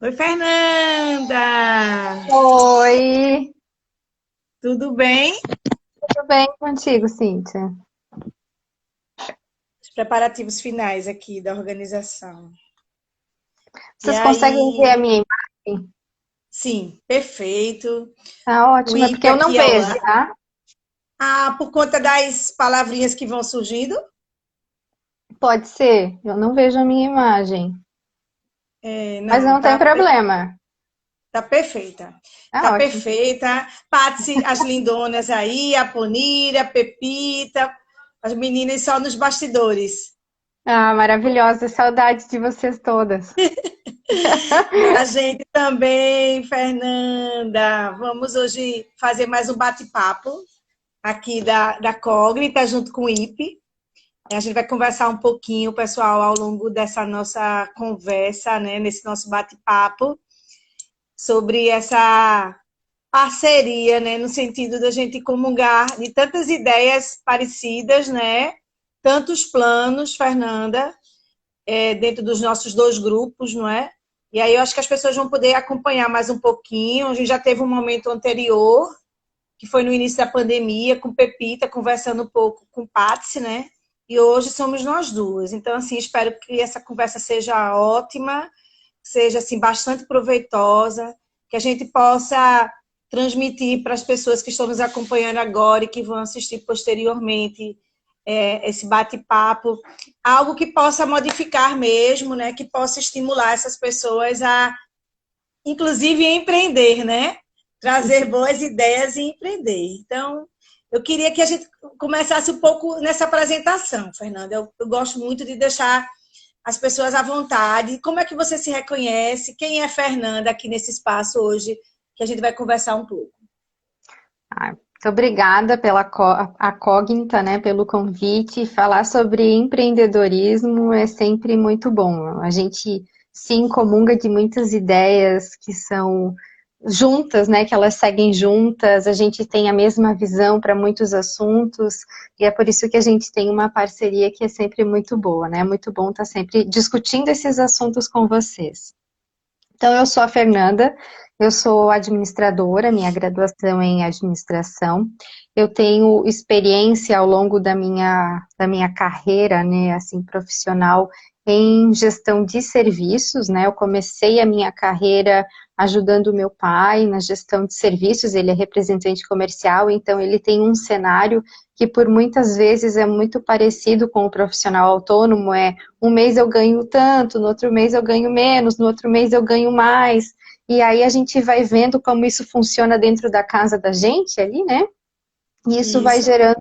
Oi, Fernanda! Oi, Tudo bem? tudo bem contigo, Cíntia? Os preparativos finais aqui da organização. E Vocês conseguem ver a aí, minha imagem? sim, perfeito. Tá O ótimo, é porque IP eu não aqui ao vejo, lado. tá? Ah, por conta das palavrinhas que vão surgindo? Pode ser, eu não vejo a minha imagem, mas Não, não tem problema. tá perfeita. Tá Tá ótimo. perfeita. Patsy, as lindonas aí, a Ponira, a Pepita, as meninas só nos bastidores. Ah, maravilhosa, saudades de vocês todas. Da gente também, Fernanda. Vamos hoje fazer mais um bate-papo aqui da Cognita, junto com o IPE. A gente vai conversar um pouquinho, pessoal, ao longo dessa nossa conversa, né, nesse nosso bate-papo, sobre essa parceria, né, no sentido da gente comungar de tantas ideias parecidas, né, tantos planos, Fernanda, dentro dos nossos dois grupos, não é? E aí eu acho que as pessoas vão poder acompanhar mais um pouquinho. A gente já teve um momento anterior, que foi no início da pandemia, com Pepita, conversando um pouco com Patsy, né? E hoje somos nós duas. Então, assim, espero que essa conversa seja ótima, seja, assim, bastante proveitosa, que a gente possa transmitir para as pessoas que estão nos acompanhando agora e que vão assistir posteriormente esse bate-papo, algo que possa modificar mesmo, né? Que possa estimular essas pessoas a, inclusive, empreender, né? Trazer boas ideias e empreender. Então, eu queria que a gente começasse um pouco nessa apresentação, Fernanda. Eu gosto muito de deixar as pessoas à vontade. Como é que você se reconhece? Quem é Fernanda aqui nesse espaço hoje, que a gente vai conversar um pouco? Ah, muito obrigada pela a Cognita, né, pelo convite. Falar sobre empreendedorismo é sempre muito bom. A gente se incomunga de muitas ideias que são juntas, né, que elas seguem juntas. A gente tem a mesma visão para muitos assuntos e é por isso que a gente tem uma parceria que é sempre muito boa, né? É muito bom estar sempre discutindo esses assuntos com vocês. Então, eu sou a Fernanda, eu sou administradora, minha graduação é em administração. Eu tenho experiência ao longo da minha carreira, né, assim, profissional em gestão de serviços, né? Eu comecei a minha carreira ajudando o meu pai na gestão de serviços, ele é representante comercial, então ele tem um cenário que por muitas vezes é muito parecido com o profissional autônomo, um mês eu ganho tanto, no outro mês eu ganho menos, no outro mês eu ganho mais. E aí a gente vai vendo como isso funciona dentro da casa da gente ali, né? E isso vai Isso. gerando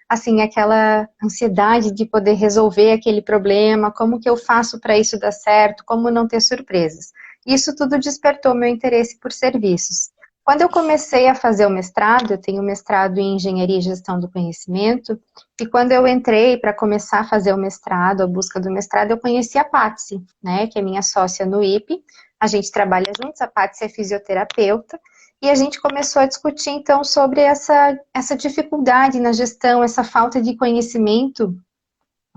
assim, aquela ansiedade de poder resolver aquele problema, como que eu faço para isso dar certo, como não ter surpresas. Isso tudo despertou meu interesse por serviços. Quando eu comecei a fazer o mestrado, eu tenho mestrado em Engenharia e Gestão do Conhecimento, e quando eu entrei para começar a fazer o mestrado, a busca do mestrado, eu conheci a Patsy, né, que é minha sócia no IPE. A gente trabalha juntos, a Patsy é fisioterapeuta, e a gente começou a discutir, então, sobre essa dificuldade na gestão, essa falta de conhecimento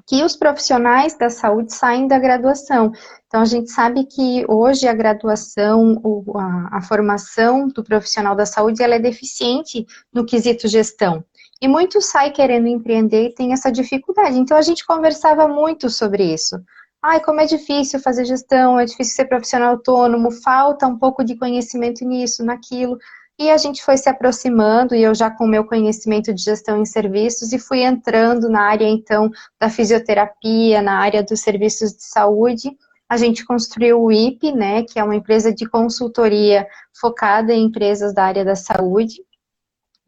que os profissionais da saúde saem da graduação. Então, a gente sabe que hoje a graduação, a formação do profissional da saúde, ela é deficiente no quesito gestão. E muitos saem querendo empreender e tem essa dificuldade. Então, a gente conversava muito sobre isso. Ai, como é difícil fazer gestão, é difícil ser profissional autônomo, falta um pouco de conhecimento nisso, naquilo. E a gente foi se aproximando, e eu já com o meu conhecimento de gestão em serviços, e fui entrando na área, então, da fisioterapia, na área dos serviços de saúde, a gente construiu o IP, né, que é uma empresa de consultoria focada em empresas da área da saúde.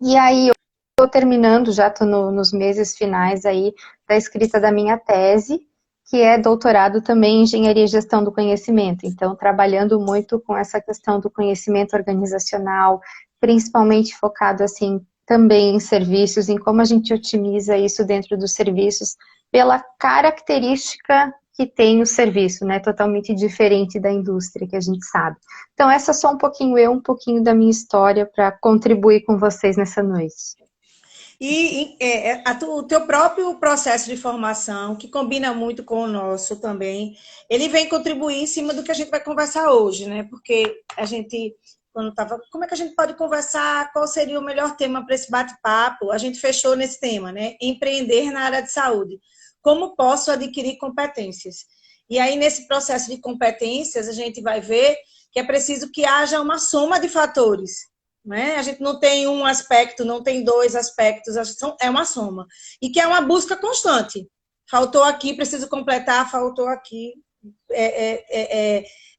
E aí, eu estou terminando, já estou nos meses finais aí da escrita da minha tese, que é doutorado também em Engenharia e Gestão do Conhecimento. Então, trabalhando muito com essa questão do conhecimento organizacional, principalmente focado, assim, também em serviços, em como a gente otimiza isso dentro dos serviços, pela característica que tem o serviço, né? Totalmente diferente da indústria, que a gente sabe. Então, essa é só um pouquinho eu, um pouquinho da minha história para contribuir com vocês nessa noite. O teu próprio processo de formação, que combina muito com o nosso também, ele vem contribuir em cima do que a gente vai conversar hoje, né? Porque a gente, como é que a gente pode conversar? Qual seria o melhor tema para esse bate-papo? A gente fechou nesse tema, né? Empreender na área de saúde. Como posso adquirir competências? E aí, nesse processo de competências, a gente vai ver que é preciso que haja uma soma de fatores. Né? A gente não tem um aspecto, não tem dois aspectos, é uma soma. E que é uma busca constante. Faltou aqui, preciso completar, faltou aqui.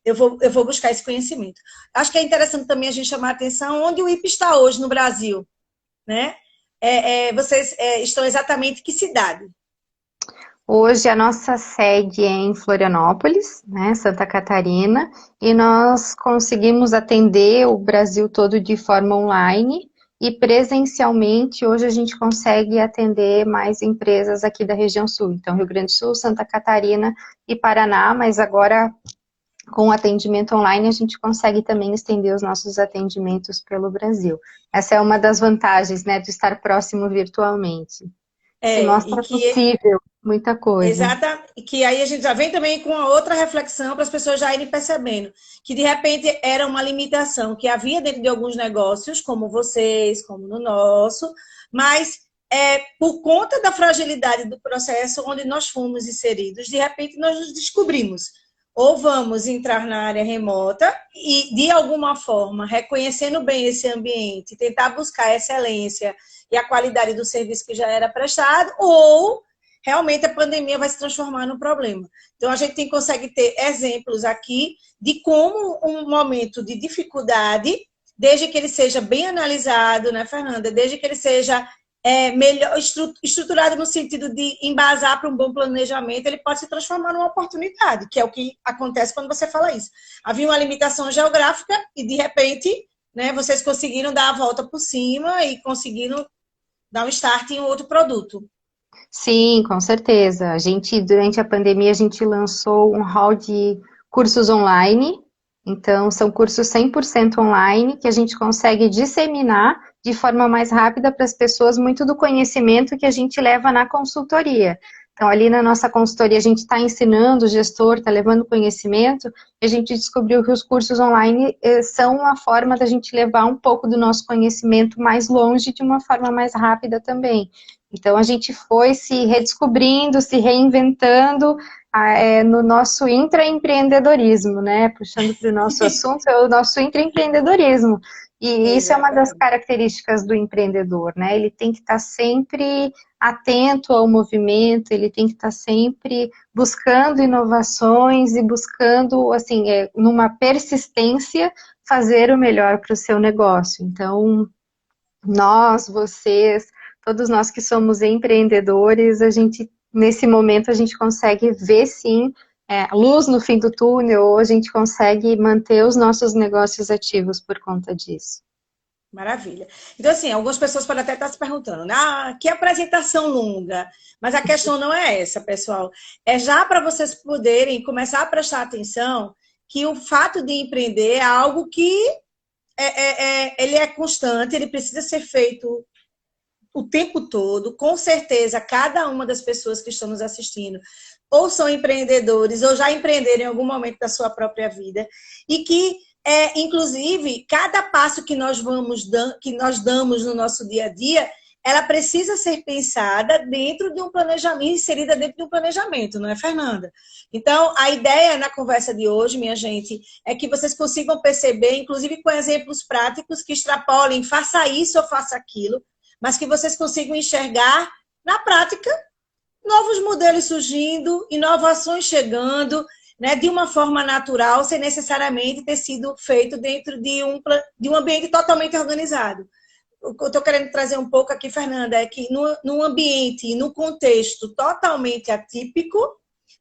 Eu vou buscar esse conhecimento. Acho que é interessante também a gente chamar a atenção onde o IP está hoje no Brasil. Né? Vocês estão exatamente em que cidade? Hoje a nossa sede é em Florianópolis, né, Santa Catarina, e nós conseguimos atender o Brasil todo de forma online e presencialmente hoje a gente consegue atender mais empresas aqui da região sul, então Rio Grande do Sul, Santa Catarina e Paraná, mas agora com o atendimento online a gente consegue também estender os nossos atendimentos pelo Brasil. Essa é uma das vantagens, né, de estar próximo virtualmente. Se E mostra que possível muita coisa. exata, e que aí a gente já vem também com a outra reflexão para as pessoas já irem percebendo que de repente era uma limitação que havia dentro de alguns negócios, como vocês, como no nosso, mas por conta da fragilidade do processo onde nós fomos inseridos, de repente nós nos descobrimos. Ou vamos entrar na área remota e, de alguma forma, reconhecendo bem esse ambiente, tentar buscar a excelência e a qualidade do serviço que já era prestado, ou realmente a pandemia vai se transformar num problema. Então, a gente consegue ter exemplos aqui de como um momento de dificuldade, desde que ele seja bem analisado, né, Fernanda? Desde que ele seja melhor estruturado no sentido de embasar para um bom planejamento, ele pode se transformar numa oportunidade, que é o que acontece quando você fala isso. Havia uma limitação geográfica e, de repente, né, vocês conseguiram dar a volta por cima e conseguiram dar um start em outro produto. Sim, com certeza. A gente, durante a pandemia, a gente lançou um hall de cursos online. Então, são cursos 100% online que a gente consegue disseminar de forma mais rápida para as pessoas muito do conhecimento que a gente leva na consultoria. Então, ali na nossa consultoria, a gente está ensinando, o gestor está levando conhecimento, e a gente descobriu que os cursos online são uma forma da gente levar um pouco do nosso conhecimento mais longe de uma forma mais rápida também. Então, a gente foi se redescobrindo, se reinventando no nosso intraempreendedorismo, né? Puxando para o nosso assunto, é o nosso intraempreendedorismo. E isso é uma das características do empreendedor, né? Ele tem que estar sempre atento ao movimento, ele tem que estar sempre buscando inovações e buscando, assim, numa persistência, fazer o melhor para o seu negócio. Então, nós, vocês, todos nós que somos empreendedores, nesse momento a gente consegue ver sim luz no fim do túnel, ou a gente consegue manter os nossos negócios ativos por conta disso. Maravilha. Então, assim, algumas pessoas podem até estar se perguntando, que apresentação longa. Mas a questão não é essa, pessoal. É já para vocês poderem começar a prestar atenção que o fato de empreender é algo que ele é constante, ele precisa ser feito o tempo todo. Com certeza, cada uma das pessoas que estão nos assistindo ou são empreendedores ou já empreenderam em algum momento da sua própria vida e que inclusive, cada passo que nós damos no nosso dia a dia, ela precisa ser pensada dentro de um planejamento, inserida dentro de um planejamento, não é, Fernanda? Então, a ideia na conversa de hoje, minha gente, é que vocês consigam perceber, inclusive com exemplos práticos que extrapolem, faça isso ou faça aquilo, mas que vocês consigam enxergar na prática novos modelos surgindo, inovações chegando, né, de uma forma natural, sem necessariamente ter sido feito dentro de um ambiente totalmente organizado. O que eu estou querendo trazer um pouco aqui, Fernanda, é que no ambiente, no contexto totalmente atípico,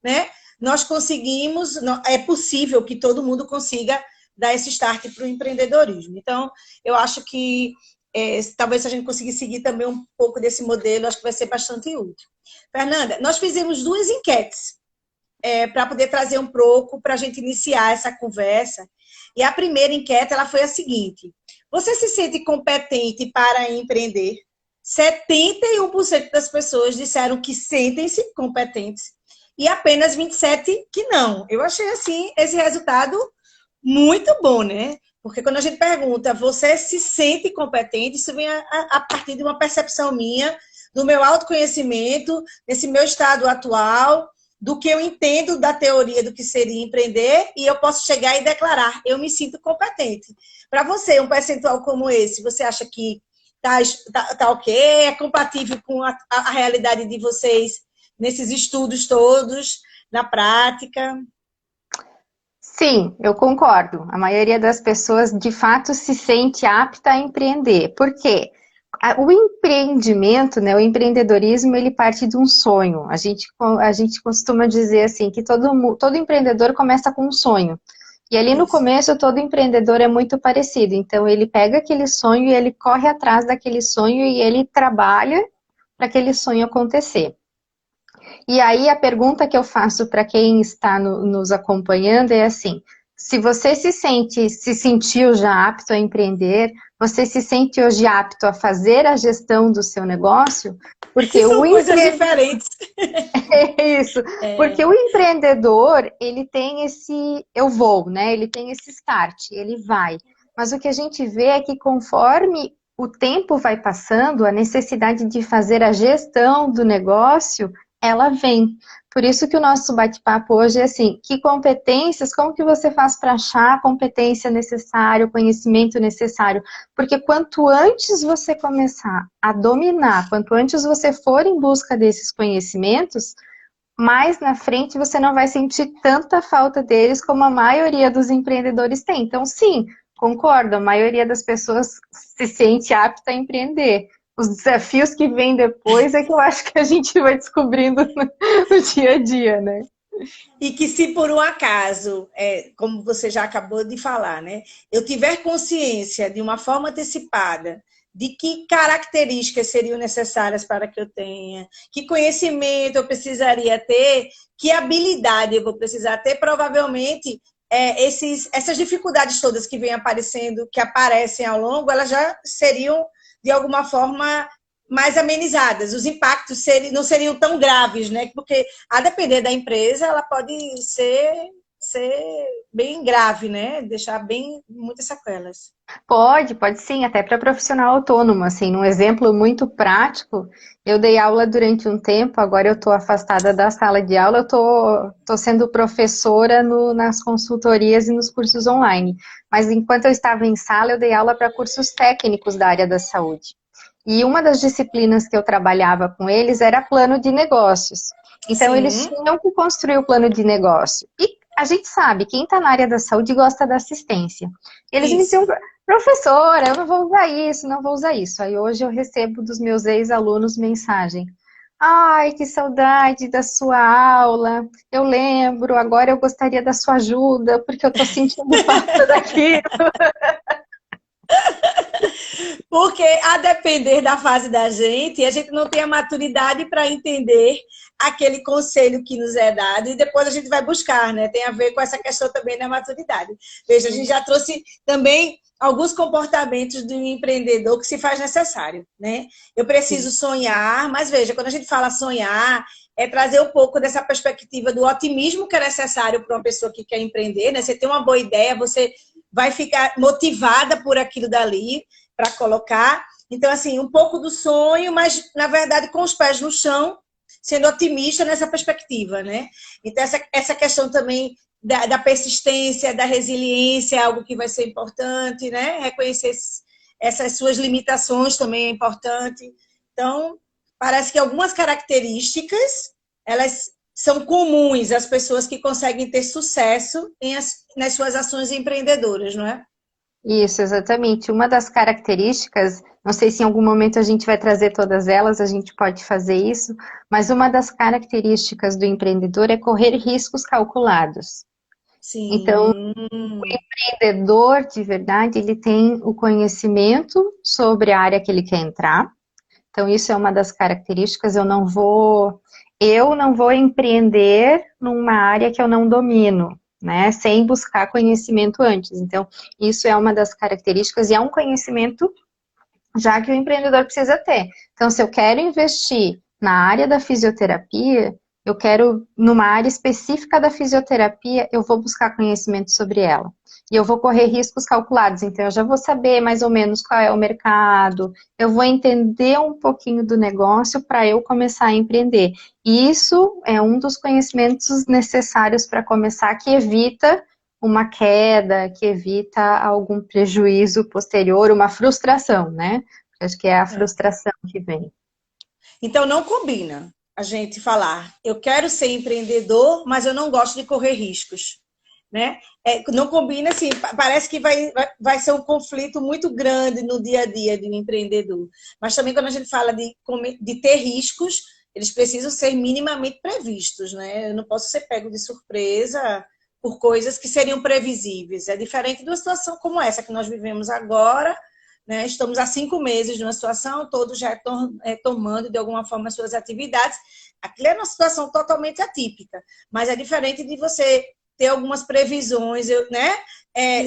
né, nós conseguimos, é possível que todo mundo consiga dar esse start para o empreendedorismo. Então, eu acho que talvez se a gente conseguir seguir também um pouco desse modelo, acho que vai ser bastante útil. Fernanda, nós fizemos 2 enquetes para poder trazer um pouco, para a gente iniciar essa conversa. E a primeira enquete ela foi a seguinte: você se sente competente para empreender? 71% das pessoas disseram que sentem-se competentes e apenas 27% que não. Eu achei, assim, esse resultado muito bom, né? Porque quando a gente pergunta, você se sente competente? Isso vem a partir de uma percepção minha, do meu autoconhecimento, desse meu estado atual, do que eu entendo da teoria do que seria empreender, e eu posso chegar e declarar, eu me sinto competente. Para você, um percentual como esse, você acha que tá ok? É compatível com a realidade de vocês nesses estudos todos, na prática? Sim, eu concordo. A maioria das pessoas, de fato, se sente apta a empreender. Por quê? O empreendimento, né, o empreendedorismo, ele parte de um sonho. A gente costuma dizer assim, que todo empreendedor começa com um sonho. E ali no Isso. começo, todo empreendedor é muito parecido. Então, ele pega aquele sonho e ele corre atrás daquele sonho e ele trabalha para aquele sonho acontecer. E aí a pergunta que eu faço para quem está nos acompanhando é assim: se você se sentiu já apto a empreender, você se sente hoje apto a fazer a gestão do seu negócio? Que Porque o são coisas diferentes. é isso, porque o empreendedor, ele tem esse eu vou, né? Ele tem esse start, ele vai. Mas o que a gente vê é que conforme o tempo vai passando, a necessidade de fazer a gestão do negócio, ela vem. Por isso que o nosso bate-papo hoje é assim, que competências, como que você faz para achar a competência necessária, o conhecimento necessário? Porque quanto antes você começar a dominar, quanto antes você for em busca desses conhecimentos, mais na frente você não vai sentir tanta falta deles como a maioria dos empreendedores tem. Então, sim, concordo, a maioria das pessoas se sente apta a empreender. Os desafios que vêm depois é que eu acho que a gente vai descobrindo no dia a dia, né? E que se por um acaso, como você já acabou de falar, né, eu tiver consciência de uma forma antecipada de que características seriam necessárias para que eu tenha, que conhecimento eu precisaria ter, que habilidade eu vou precisar ter, provavelmente essas dificuldades todas que vêm aparecendo, que aparecem ao longo, elas já seriam, de alguma forma, mais amenizadas. Os impactos não seriam tão graves, né? Porque, a depender da empresa, ela pode ser bem grave, né? Deixar bem muitas sequelas. Pode sim, até para profissional autônomo, assim, num exemplo muito prático, eu dei aula durante um tempo, agora eu estou afastada da sala de aula, eu tô sendo professora nas consultorias e nos cursos online, mas enquanto eu estava em sala, eu dei aula para cursos técnicos da área da saúde. E uma das disciplinas que eu trabalhava com eles era plano de negócios. Então, eles Sim, tinham que construir o plano de negócio. E a gente sabe, quem está na área da saúde gosta da assistência. Eles me diziam, isso. professora, eu não vou usar isso, não vou usar isso. Aí hoje eu recebo dos meus ex-alunos mensagem. Ai, que saudade da sua aula. Eu lembro, agora eu gostaria da sua ajuda, porque eu estou sentindo falta daquilo. Porque, a depender da fase da gente, a gente não tem a maturidade para entender aquele conselho que nos é dado e depois a gente vai buscar, né? Tem a ver com essa questão também da maturidade. Veja, a gente já trouxe também alguns comportamentos do empreendedor que se faz necessário, né? Eu preciso sonhar, mas veja, quando a gente fala sonhar, é trazer um pouco dessa perspectiva do otimismo que é necessário para uma pessoa que quer empreender, né? Você tem uma boa ideia, você vai ficar motivada por aquilo dali para colocar. Então, assim, um pouco do sonho, mas, na verdade, com os pés no chão, sendo otimista nessa perspectiva, né? Então, essa questão também da persistência, da resiliência, é algo que vai ser importante, né? Reconhecer essas suas limitações também é importante. Então, parece que algumas características, elas são comuns às pessoas que conseguem ter sucesso nas suas ações empreendedoras, não é? Isso, exatamente. Uma das características, não sei se em algum momento a gente vai trazer todas elas, a gente pode fazer isso, mas uma das características do empreendedor é correr riscos calculados. Então, Sim. o empreendedor, de verdade, ele tem o conhecimento sobre a área que ele quer entrar. Então, isso é uma das características. Eu não vou empreender numa área que eu não domino, né? Sem buscar conhecimento antes. Então, isso é uma das características e é um conhecimento já que o empreendedor precisa ter. Então, se eu quero investir na área da fisioterapia, eu quero, numa área específica da fisioterapia, eu vou buscar conhecimento sobre ela. E eu vou correr riscos calculados. Então, eu já vou saber mais ou menos qual é o mercado, eu vou entender um pouquinho do negócio para eu começar a empreender. E isso é um dos conhecimentos necessários para começar, que evita uma queda, que evita algum prejuízo posterior, uma frustração, né? Acho que é a É. frustração que vem. Então, não combina a gente falar, eu quero ser empreendedor, mas eu não gosto de correr riscos, né? Não combina, assim, parece que vai ser um conflito muito grande no dia a dia de um empreendedor. Mas também quando a gente fala de ter riscos, eles precisam ser minimamente previstos, né? Eu não posso ser pego de surpresa por coisas que seriam previsíveis. É diferente de uma situação como essa que nós vivemos agora, né? Estamos há 5 meses de uma situação, todos já retomando de alguma forma as suas atividades. Aquilo é uma situação totalmente atípica, mas é diferente de você ter algumas previsões, né?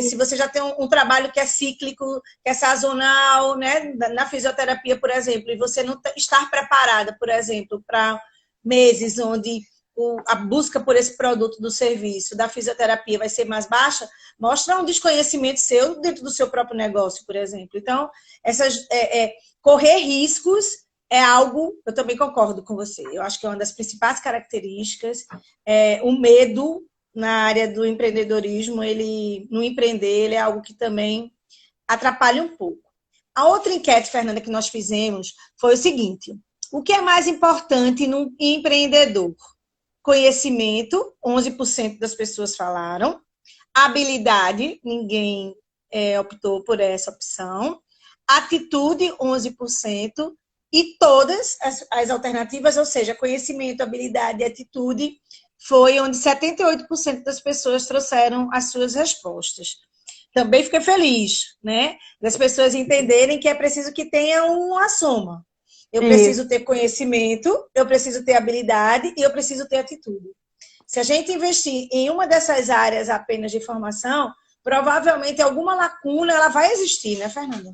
Se você já tem um trabalho que é cíclico, que é sazonal, né? Na fisioterapia, por exemplo, e você não estar preparada, por exemplo, para meses onde a busca por esse produto do serviço da fisioterapia vai ser mais baixa, mostra um desconhecimento seu dentro do seu próprio negócio, por exemplo. Então, correr riscos é algo, eu também concordo com você, eu acho que é uma das principais características, o medo na área do empreendedorismo, no empreender, ele é algo que também atrapalha um pouco. A outra enquete, Fernanda, que nós fizemos foi o seguinte: o que é mais importante no empreendedor? Conhecimento, 11% das pessoas falaram. Habilidade, ninguém optou por essa opção. Atitude, 11%. E todas as alternativas, ou seja, conhecimento, habilidade e atitude, foi onde 78% das pessoas trouxeram as suas respostas. Também fiquei feliz, né? Das pessoas entenderem que é preciso que tenha uma soma. Eu preciso ter conhecimento, eu preciso ter habilidade e eu preciso ter atitude. Se a gente investir em uma dessas áreas apenas de formação, provavelmente alguma lacuna ela vai existir, né, Fernanda?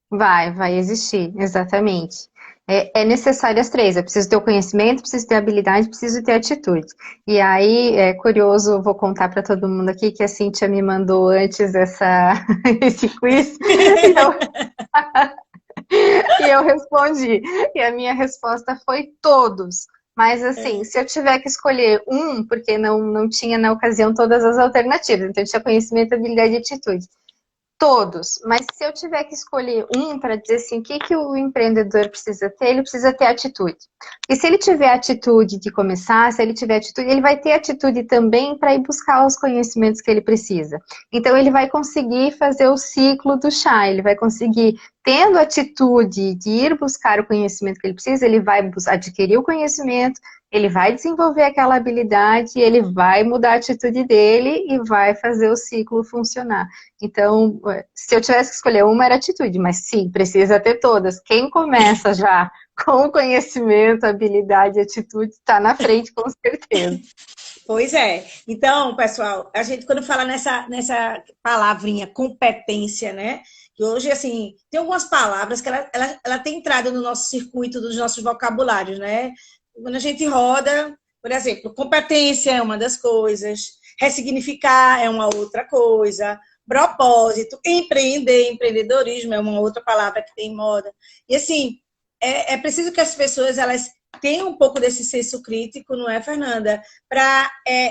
Vai existir, exatamente. É necessário as três. Eu preciso ter o conhecimento, preciso ter habilidade, preciso ter atitude. E aí, é curioso, vou contar para todo mundo aqui que a Cíntia me mandou antes esse quiz. E eu respondi. E a minha resposta foi todos. Mas assim, se eu tiver que escolher um, porque não tinha na ocasião todas as alternativas, então eu tinha conhecimento, habilidade e atitude. Todos, mas se eu tiver que escolher um para dizer assim, o que o empreendedor precisa ter, ele precisa ter atitude. E se ele tiver atitude de começar, se ele tiver atitude, ele vai ter atitude também para ir buscar os conhecimentos que ele precisa. Então ele vai conseguir fazer o ciclo do chá, ele vai conseguir, tendo atitude de ir buscar o conhecimento que ele precisa, ele vai adquirir o conhecimento, ele vai desenvolver aquela habilidade, ele vai mudar a atitude dele e vai fazer o ciclo funcionar. Então, se eu tivesse que escolher uma, era atitude, mas sim, precisa ter todas. Quem começa já com conhecimento, habilidade e atitude, está na frente, com certeza. Pois é. Então, pessoal, a gente quando fala nessa palavrinha competência, né? Que hoje, assim, tem algumas palavras que ela tem entrado no nosso circuito dos nossos vocabulários, né? Quando a gente roda, por exemplo, competência é uma das coisas, ressignificar é uma outra coisa, propósito, empreender, empreendedorismo é uma outra palavra que tem em moda. E assim, é preciso que as pessoas elas tenham um pouco desse senso crítico, não é, Fernanda? Para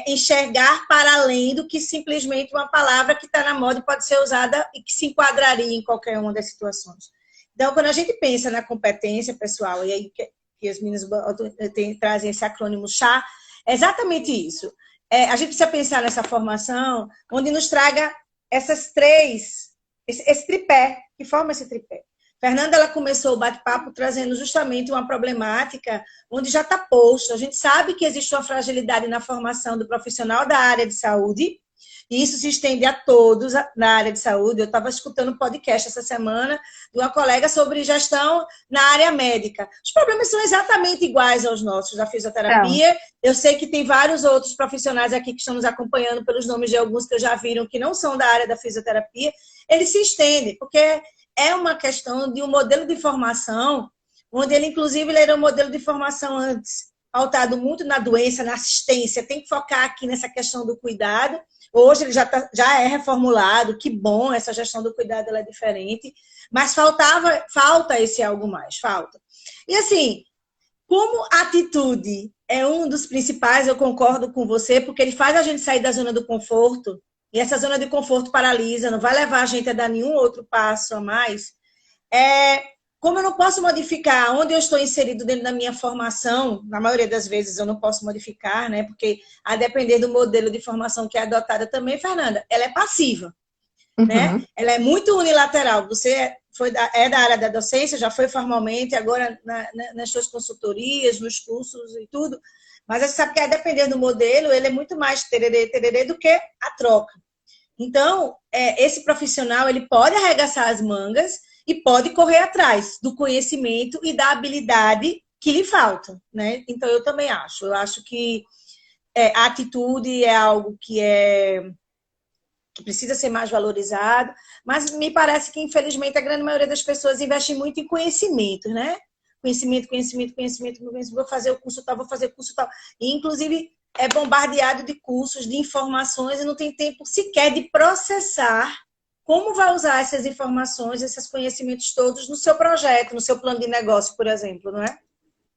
enxergar para além do que simplesmente uma palavra que está na moda e pode ser usada e que se enquadraria em qualquer uma das situações. Então, quando a gente pensa na competência, pessoal, e aí que as meninas trazem esse acrônimo CHA, É exatamente isso. A gente precisa pensar nessa formação onde nos traga essas três, esse tripé, que forma esse tripé. Fernanda, ela começou o bate-papo trazendo justamente uma problemática onde já está posto. A gente sabe que existe uma fragilidade na formação do profissional da área de saúde, e isso se estende a todos na área de saúde. Eu estava escutando um podcast essa semana de uma colega sobre gestão na área médica. Os problemas são exatamente iguais aos nossos da fisioterapia. Eu sei que tem vários outros profissionais aqui que estão nos acompanhando pelos nomes de alguns que já viram que não são da área da fisioterapia. Eles se estendem, porque é uma questão de um modelo de formação, onde ele, inclusive, ele era um modelo de formação antes, pautado muito na doença, na assistência, tem que focar aqui nessa questão do cuidado. Hoje ele já é reformulado, que bom, essa gestão do cuidado ela é diferente, mas falta esse algo mais, falta. E assim, como atitude é um dos principais, eu concordo com você, porque ele faz a gente sair da zona do conforto, e essa zona de conforto paralisa, não vai levar a gente a dar nenhum outro passo a mais. Como eu não posso modificar onde eu estou inserido dentro da minha formação, na maioria das vezes eu não posso modificar, né? Porque a depender do modelo de formação que é adotada também, Fernanda, ela é passiva, né? Ela é muito unilateral. Você é da área da docência, já foi formalmente, agora nas suas consultorias, nos cursos e tudo, mas você sabe que a depender do modelo, ele é muito mais tererê, tererê do que a troca. Então, esse profissional, ele pode arregaçar as mangas e pode correr atrás do conhecimento e da habilidade que lhe falta, né? Então, eu também acho. Eu acho que a atitude é algo que precisa ser mais valorizado, mas me parece que, infelizmente, a grande maioria das pessoas investe muito em conhecimento, né? Conhecimento. Vou fazer o curso tal, vou fazer o curso tal. E, inclusive, é bombardeado de cursos, de informações, e não tem tempo sequer de processar como vai usar essas informações, esses conhecimentos todos no seu projeto, no seu plano de negócio, por exemplo, não é?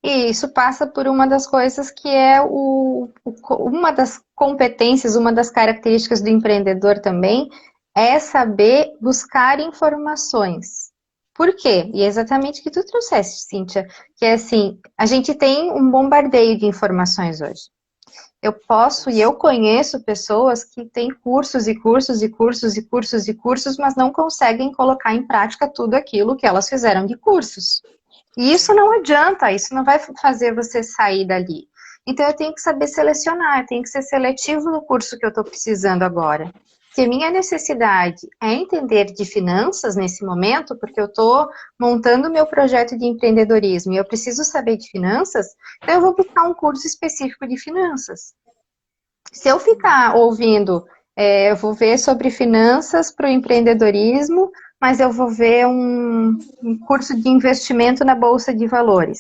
E isso passa por uma das coisas que é uma das competências, uma das características do empreendedor também, é saber buscar informações. Por quê? E é exatamente o que tu trouxeste, Cíntia, que é assim, a gente tem um bombardeio de informações hoje. Eu posso e eu conheço pessoas que têm cursos e cursos e cursos e cursos e cursos, mas não conseguem colocar em prática tudo aquilo que elas fizeram de cursos. E isso não adianta, isso não vai fazer você sair dali. Então eu tenho que saber selecionar, eu tenho que ser seletivo no curso que eu estou precisando agora. Se a minha necessidade é entender de finanças nesse momento, porque eu estou montando meu projeto de empreendedorismo e eu preciso saber de finanças, então eu vou buscar um curso específico de finanças. Se eu ficar ouvindo, eu vou ver sobre finanças para o empreendedorismo, mas eu vou ver um curso de investimento na Bolsa de Valores.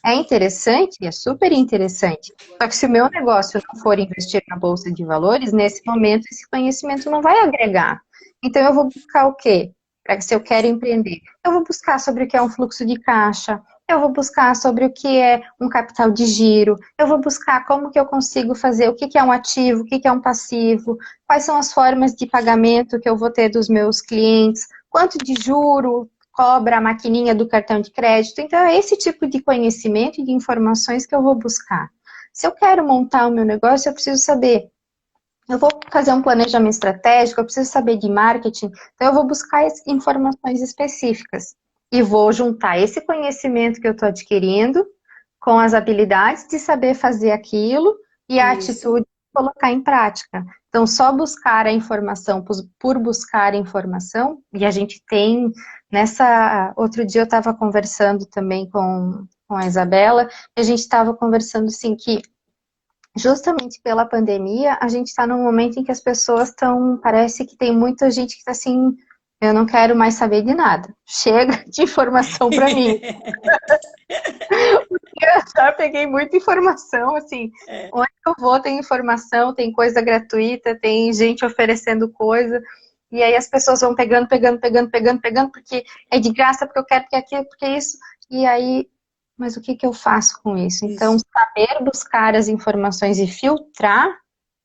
É interessante, é super interessante. Só que se o meu negócio não for investir na Bolsa de Valores, nesse momento esse conhecimento não vai agregar. Então eu vou buscar o quê? Para que se eu quero empreender, eu vou buscar sobre o que é um fluxo de caixa, eu vou buscar sobre o que é um capital de giro, eu vou buscar como que eu consigo fazer, o que é um ativo, o que é um passivo, quais são as formas de pagamento que eu vou ter dos meus clientes, quanto de juro cobra a maquininha do cartão de crédito. Então, é esse tipo de conhecimento e de informações que eu vou buscar. Se eu quero montar o meu negócio, eu preciso saber. Eu vou fazer um planejamento estratégico, eu preciso saber de marketing, então eu vou buscar informações específicas. E vou juntar esse conhecimento que eu estou adquirindo com as habilidades de saber fazer aquilo e a atitude de colocar em prática. Então, só buscar a informação por buscar a informação, e a gente tem outro dia eu estava conversando também com a Isabela, e a gente estava conversando assim que justamente pela pandemia, a gente está num momento em que as pessoas parece que tem muita gente que está assim, eu não quero mais saber de nada. Chega de informação para mim. Eu já peguei muita informação, assim, onde eu vou tem informação, tem coisa gratuita, tem gente oferecendo coisa, e aí as pessoas vão pegando, porque é de graça, porque eu quero, porque aquilo, porque isso, e aí, mas o que eu faço com isso? Então, saber buscar as informações e filtrar,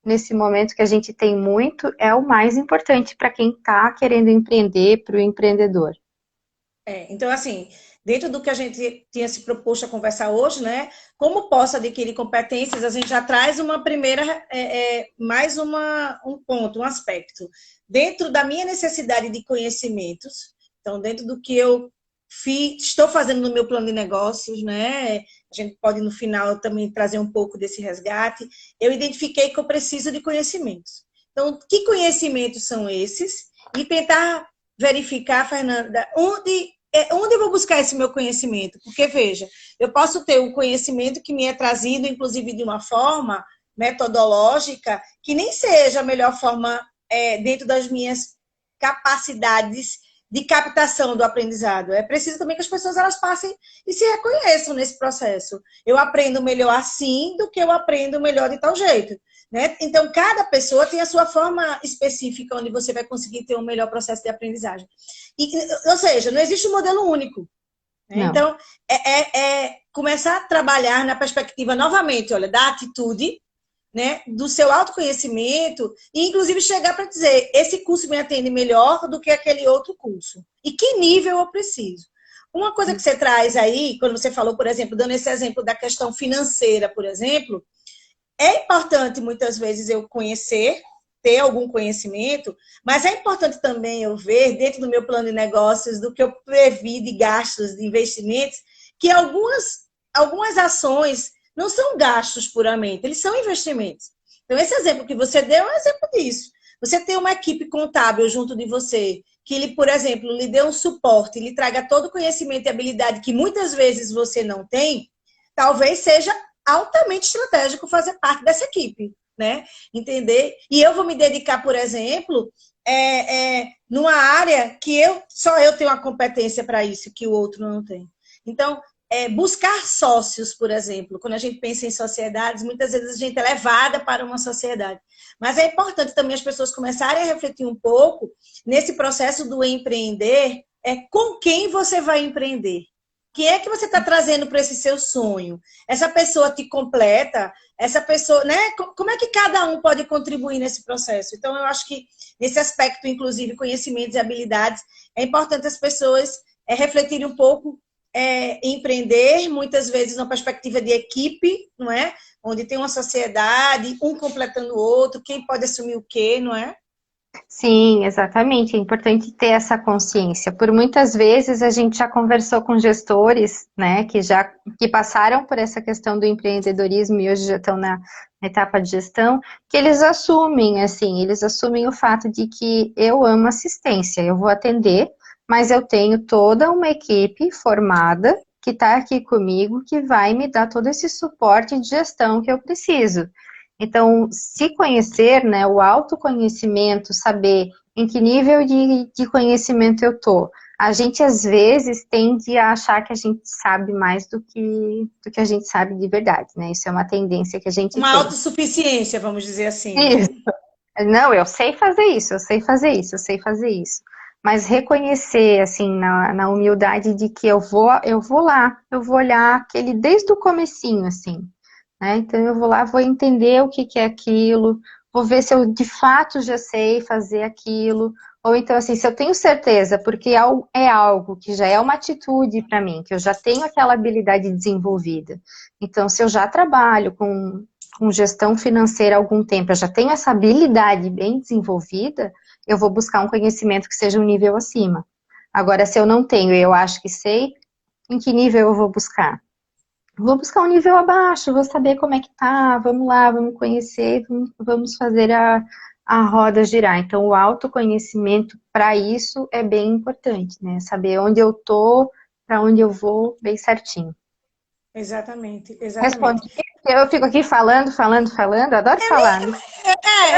nesse momento que a gente tem muito, é o mais importante para quem está querendo empreender, para o empreendedor. Então, assim, dentro do que a gente tinha se proposto a conversar hoje, né? Como posso adquirir competências, a gente já traz uma primeira, um ponto, um aspecto. Dentro da minha necessidade de conhecimentos, então, dentro do que eu estou fazendo no meu plano de negócios, né? A gente pode, no final, também trazer um pouco desse resgate. Eu identifiquei que eu preciso de conhecimentos. Então, que conhecimentos são esses? E tentar verificar, Fernanda, onde eu vou buscar esse meu conhecimento? Porque, veja, eu posso ter um conhecimento que me é trazido, inclusive, de uma forma metodológica, que nem seja a melhor forma dentro das minhas capacidades de captação do aprendizado. É preciso também que as pessoas elas passem e se reconheçam nesse processo. Eu aprendo melhor assim do que eu aprendo melhor de tal jeito. Né? Então, cada pessoa tem a sua forma específica onde você vai conseguir ter um melhor processo de aprendizagem. Ou seja, não existe um modelo único. Né? Então, começar a trabalhar na perspectiva, novamente, olha, da atitude, né, do seu autoconhecimento, e inclusive chegar para dizer, esse curso me atende melhor do que aquele outro curso. E que nível eu preciso? Uma coisa que você traz aí, quando você falou, por exemplo, dando esse exemplo da questão financeira, por exemplo, é importante muitas vezes eu conhecer, ter algum conhecimento, mas é importante também eu ver, dentro do meu plano de negócios, do que eu previ de gastos, de investimentos, que algumas ações não são gastos puramente, eles são investimentos. Então, esse exemplo que você deu é um exemplo disso. Você tem uma equipe contábil junto de você, que ele, por exemplo, lhe dê um suporte, lhe traga todo o conhecimento e habilidade que muitas vezes você não tem, talvez seja altamente estratégico fazer parte dessa equipe, né? Entender? E eu vou me dedicar, por exemplo, numa área que só eu tenho a competência para isso, que o outro não tem. Então, buscar sócios, por exemplo. Quando a gente pensa em sociedades, muitas vezes a gente é levada para uma sociedade. Mas é importante também as pessoas começarem a refletir um pouco nesse processo do empreender, com quem você vai empreender. Quem é que você está trazendo para esse seu sonho? Essa pessoa te completa? Essa pessoa, né? Como é que cada um pode contribuir nesse processo? Então, eu acho que nesse aspecto, inclusive, conhecimentos e habilidades, é importante as pessoas refletirem um pouco empreender, muitas vezes numa perspectiva de equipe, não é? Onde tem uma sociedade, um completando o outro, quem pode assumir o quê, não é? Sim, exatamente. É importante ter essa consciência. Por muitas vezes a gente já conversou com gestores, né, que passaram por essa questão do empreendedorismo e hoje já estão na etapa de gestão, que eles assumem o fato de que eu amo assistência, eu vou atender, mas eu tenho toda uma equipe formada que está aqui comigo, que vai me dar todo esse suporte de gestão que eu preciso. Então, se conhecer, né, o autoconhecimento, saber em que nível de conhecimento eu tô. A gente, às vezes, tende a achar que a gente sabe mais do que a gente sabe de verdade, né? Isso é uma tendência que a gente tem. Uma autossuficiência, vamos dizer assim. Isso. Não, eu sei fazer isso, eu sei fazer isso, eu sei fazer isso. Mas reconhecer, assim, na humildade de que eu vou lá, eu vou olhar aquele desde o comecinho, assim. Né? Então, eu vou lá, vou entender o que é aquilo, vou ver se eu de fato já sei fazer aquilo, ou então, assim, se eu tenho certeza, porque é algo que já é uma atitude para mim, que eu já tenho aquela habilidade desenvolvida. Então, se eu já trabalho com gestão financeira há algum tempo, eu já tenho essa habilidade bem desenvolvida, eu vou buscar um conhecimento que seja um nível acima. Agora, se eu não tenho e eu acho que sei, em que nível eu vou buscar? Vou buscar um nível abaixo, vou saber como é que tá, vamos lá, vamos conhecer, vamos fazer a roda girar. Então, o autoconhecimento, para isso, é bem importante, né? Saber onde eu tô, para onde eu vou, bem certinho. Exatamente. Respondi. Eu fico aqui falando, adoro falar. Né?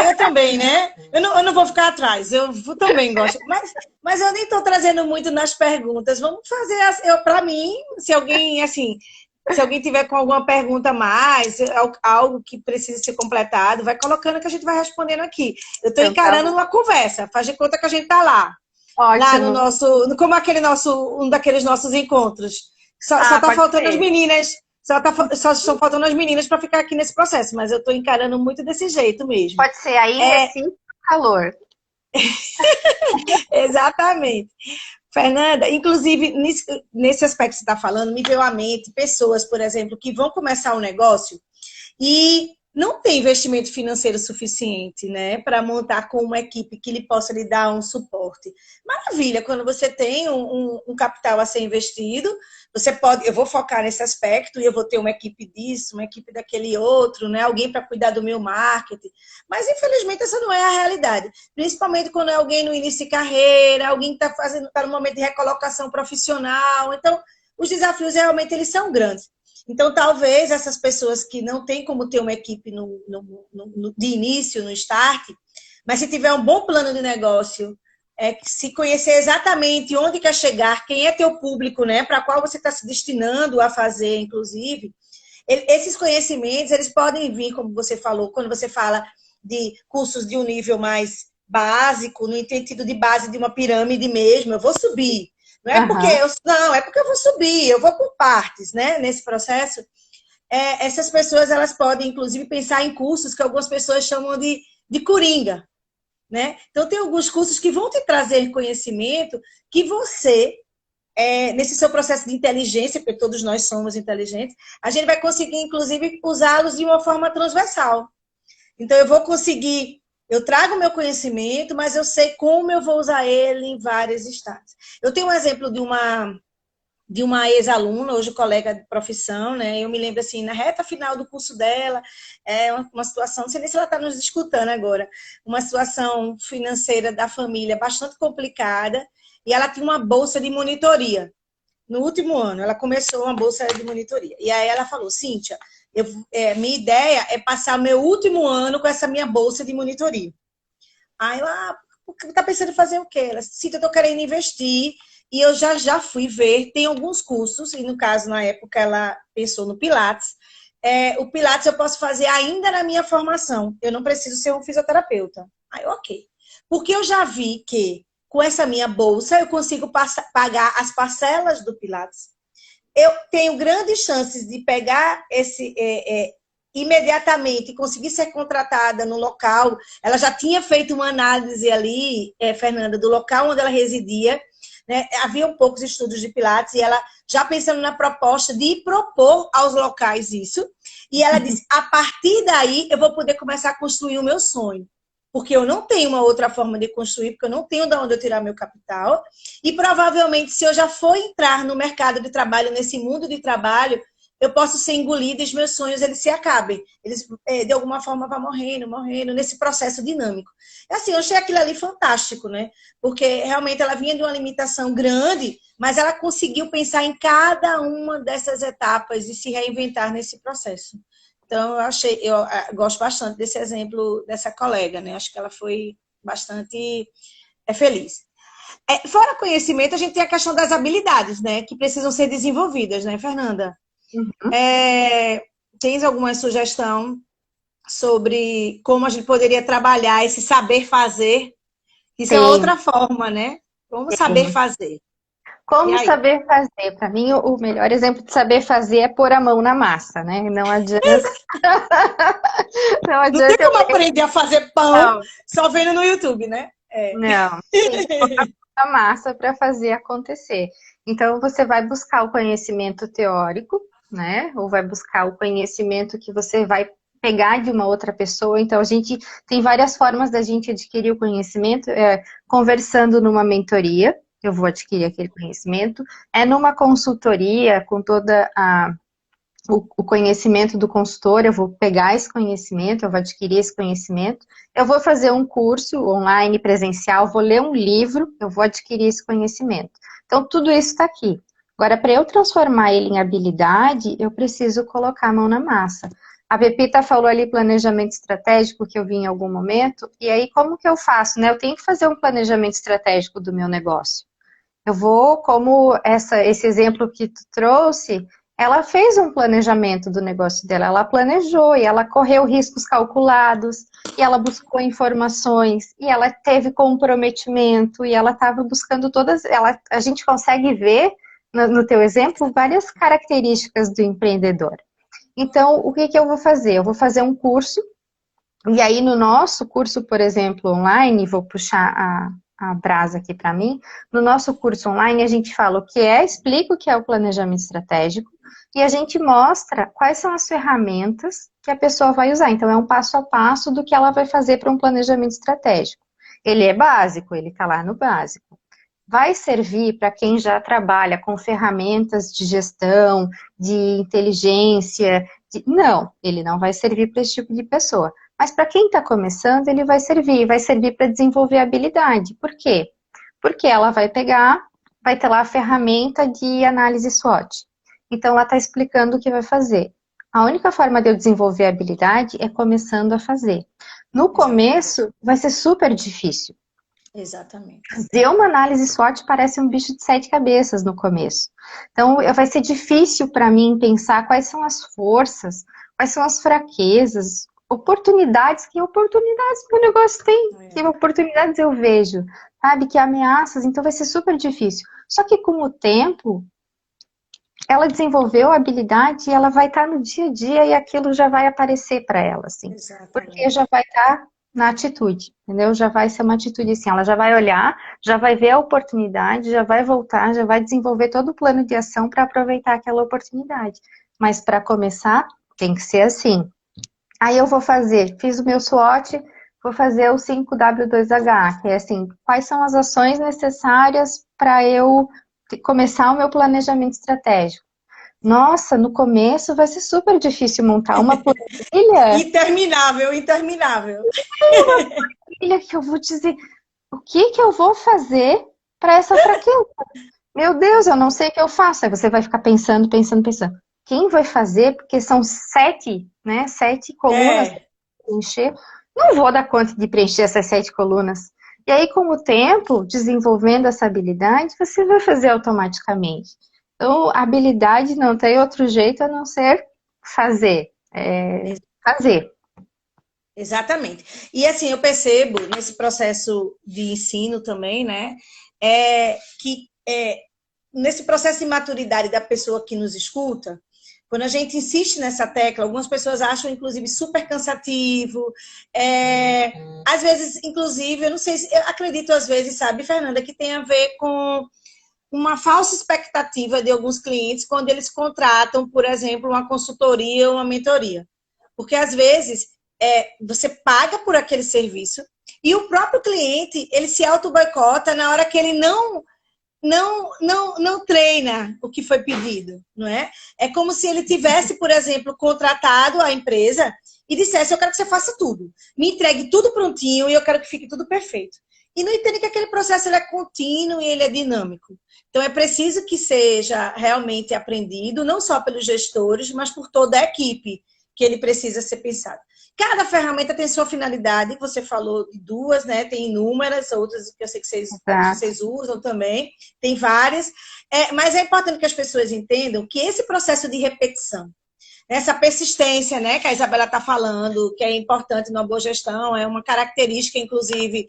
Eu também, né? Eu não vou ficar atrás, eu também gosto. Mas eu nem estou trazendo muito nas perguntas. Vamos fazer, para mim, se alguém tiver com alguma pergunta a mais, algo que precisa ser completado, vai colocando que a gente vai respondendo aqui. Eu estou encarando uma conversa, faz de conta que a gente está lá. Ótimo. Lá no nosso, como um daqueles nossos encontros. Só está faltando as meninas. Só estão faltando as meninas para ficar aqui nesse processo, mas eu estou encarando muito desse jeito mesmo. Pode ser aí, Recife, calor. Exatamente. Fernanda, inclusive, nesse aspecto que você está falando, me veio à mente pessoas, por exemplo, que vão começar um negócio e não tem investimento financeiro suficiente, né, para montar com uma equipe que lhe possa lhe dar um suporte. Maravilha, quando você tem um capital a ser investido, você pode, eu vou focar nesse aspecto e eu vou ter uma equipe disso, uma equipe daquele outro, né, alguém para cuidar do meu marketing. Mas, infelizmente, essa não é a realidade. Principalmente quando é alguém no início de carreira, alguém que está no momento de recolocação profissional. Então, os desafios realmente eles são grandes. Então, talvez essas pessoas que não têm como ter uma equipe de início, no start, mas se tiver um bom plano de negócio, se conhecer exatamente onde quer chegar, quem é teu público, né, para qual você está se destinando a fazer, inclusive, esses conhecimentos, eles podem vir, como você falou, quando você fala de cursos de um nível mais básico, no sentido de base de uma pirâmide mesmo, eu vou subir. Não é porque não, é porque eu vou subir, eu vou por partes, né? Nesse processo, essas pessoas elas podem, inclusive, pensar em cursos que algumas pessoas chamam de coringa, né? Então, tem alguns cursos que vão te trazer conhecimento que você, nesse seu processo de inteligência, porque todos nós somos inteligentes, a gente vai conseguir, inclusive, usá-los de uma forma transversal. Então, eu vou conseguir, eu trago o meu conhecimento, mas eu sei como eu vou usar ele em vários estágios. Eu tenho um exemplo de uma ex-aluna, hoje colega de profissão, né? Eu me lembro assim, na reta final do curso dela, uma situação, não sei nem se ela está nos escutando agora, uma situação financeira da família bastante complicada, e ela tinha uma bolsa de monitoria. No último ano, ela começou uma bolsa de monitoria. E aí ela falou, Cíntia, minha ideia é passar meu último ano com essa minha bolsa de monitoria. Aí ela, tá pensando em fazer o quê? Ela, Cíntia, eu tô querendo investir e eu já fui ver, tem alguns cursos, e no caso, na época, ela pensou no Pilates. O Pilates eu posso fazer ainda na minha formação, eu não preciso ser um fisioterapeuta. Aí, ok. Porque eu já vi que com essa minha bolsa eu consigo pagar as parcelas do Pilates. Eu tenho grandes chances de pegar imediatamente e conseguir ser contratada no local. Ela já tinha feito uma análise ali, Fernanda, do local onde ela residia, né? Havia poucos estudos de Pilates e ela já pensando na proposta de propor aos locais isso. E ela disse, a partir daí eu vou poder começar a construir o meu sonho. Porque eu não tenho uma outra forma de construir, porque eu não tenho de onde eu tirar meu capital. E provavelmente, se eu já for entrar no mercado de trabalho, nesse mundo de trabalho, eu posso ser engolida e os meus sonhos eles se acabem. Eles, de alguma forma, vão morrendo, nesse processo dinâmico. Assim, eu achei aquilo ali fantástico, né? Porque realmente ela vinha de uma limitação grande, mas ela conseguiu pensar em cada uma dessas etapas e se reinventar nesse processo. Então, eu gosto bastante desse exemplo dessa colega, né? Acho que ela foi bastante feliz. Fora conhecimento, a gente tem a questão das habilidades, né? Que precisam ser desenvolvidas, né, Fernanda? Tens alguma sugestão sobre como a gente poderia trabalhar esse saber fazer? Isso é outra forma, né? Como saber fazer. Como saber fazer? Para mim, o melhor exemplo de saber fazer é pôr a mão na massa, né? Não adianta. Não tem como aprender a fazer pão só vendo no YouTube, né? Não, tem que pôr a mão na massa para fazer acontecer. Então, você vai buscar o conhecimento teórico, né? Ou vai buscar o conhecimento que você vai pegar de uma outra pessoa. Então, a gente tem várias formas da gente adquirir o conhecimento, conversando numa mentoria. Eu vou adquirir aquele conhecimento, numa consultoria com toda o conhecimento do consultor, eu vou pegar esse conhecimento, eu vou adquirir esse conhecimento, eu vou fazer um curso online, presencial, vou ler um livro, eu vou adquirir esse conhecimento. Então, tudo isso está aqui. Agora, para eu transformar ele em habilidade, eu preciso colocar a mão na massa. A Pepita falou ali planejamento estratégico, que eu vi em algum momento, e aí como que eu faço, né? Eu tenho que fazer um planejamento estratégico do meu negócio. Eu vou, como esse exemplo que tu trouxe, ela fez um planejamento do negócio dela, ela planejou e ela correu riscos calculados, e ela buscou informações, e ela teve comprometimento, e ela estava buscando a gente consegue ver, no teu exemplo, várias características do empreendedor. Então, o que eu vou fazer? Eu vou fazer um curso, e aí no nosso curso, por exemplo, online, vou puxar a a brasa aqui para mim. No nosso curso online, a gente fala o que é, explica o que é o planejamento estratégico e a gente mostra quais são as ferramentas que a pessoa vai usar. Então, é um passo a passo do que ela vai fazer para um planejamento estratégico. Ele é básico, ele está lá no básico. Vai servir para quem já trabalha com ferramentas de gestão, de inteligência. Não, ele não vai servir para esse tipo de pessoa. Mas para quem está começando, ele vai servir para desenvolver habilidade. Por quê? Porque ela vai pegar, vai ter lá a ferramenta de análise SWOT. Então, ela está explicando o que vai fazer. A única forma de eu desenvolver a habilidade é começando a fazer. No começo, vai ser super difícil. Exatamente. Fazer uma análise SWOT parece um bicho de 7 cabeças no começo. Então, vai ser difícil para mim pensar quais são as forças, quais são as fraquezas, oportunidades, que oportunidades que o negócio tem, que oportunidades eu vejo, sabe, que ameaças, então vai ser super difícil. Só que com o tempo, ela desenvolveu a habilidade e ela vai estar no dia a dia e aquilo já vai aparecer para ela, assim. Exatamente. Porque já vai estar na atitude, entendeu? Já vai ser uma atitude assim, ela já vai olhar, já vai ver a oportunidade, já vai voltar, já vai desenvolver todo o plano de ação para aproveitar aquela oportunidade. Mas para começar, tem que ser assim. Aí eu vou fazer, fiz o meu SWOT, vou fazer o 5W2H, que é assim, quais são as ações necessárias para eu começar o meu planejamento estratégico. Nossa, no começo vai ser super difícil montar uma planilha. Interminável, interminável. Uma planilha que eu vou dizer, o que que eu vou fazer para essa fraqueza? Meu Deus, eu não sei o que eu faço. Aí você vai ficar pensando. Quem vai fazer? Porque são 7, né? 7 colunas para preencher. Não vou dar conta de preencher essas 7 colunas. E aí, com o tempo, desenvolvendo essa habilidade, você vai fazer automaticamente. Então, a habilidade não tem outro jeito a não ser fazer. Fazer. Exatamente. E assim, eu percebo nesse processo de ensino também, né? Que nesse processo de maturidade da pessoa que nos escuta, quando a gente insiste nessa tecla, algumas pessoas acham, inclusive, super cansativo. Às vezes, inclusive, eu não sei, eu acredito às vezes, sabe, Fernanda, que tem a ver com uma falsa expectativa de alguns clientes quando eles contratam, por exemplo, uma consultoria ou uma mentoria. Porque, às vezes, você paga por aquele serviço e o próprio cliente, ele se auto-boicota na hora que ele não treina o que foi pedido, não é? É como se ele tivesse, por exemplo, contratado a empresa e dissesse, eu quero que você faça tudo. Me entregue tudo prontinho e eu quero que fique tudo perfeito. E não entende que aquele processo ele é contínuo e ele é dinâmico. Então, é preciso que seja realmente aprendido, não só pelos gestores, mas por toda a equipe, que ele precisa ser pensado. Cada ferramenta tem sua finalidade, você falou de 2, né? Tem inúmeras, outras que eu sei que vocês usam também, tem várias. Mas é importante que as pessoas entendam que esse processo de repetição, essa persistência, né, que a Isabela está falando, que é importante numa boa gestão, é uma característica, inclusive,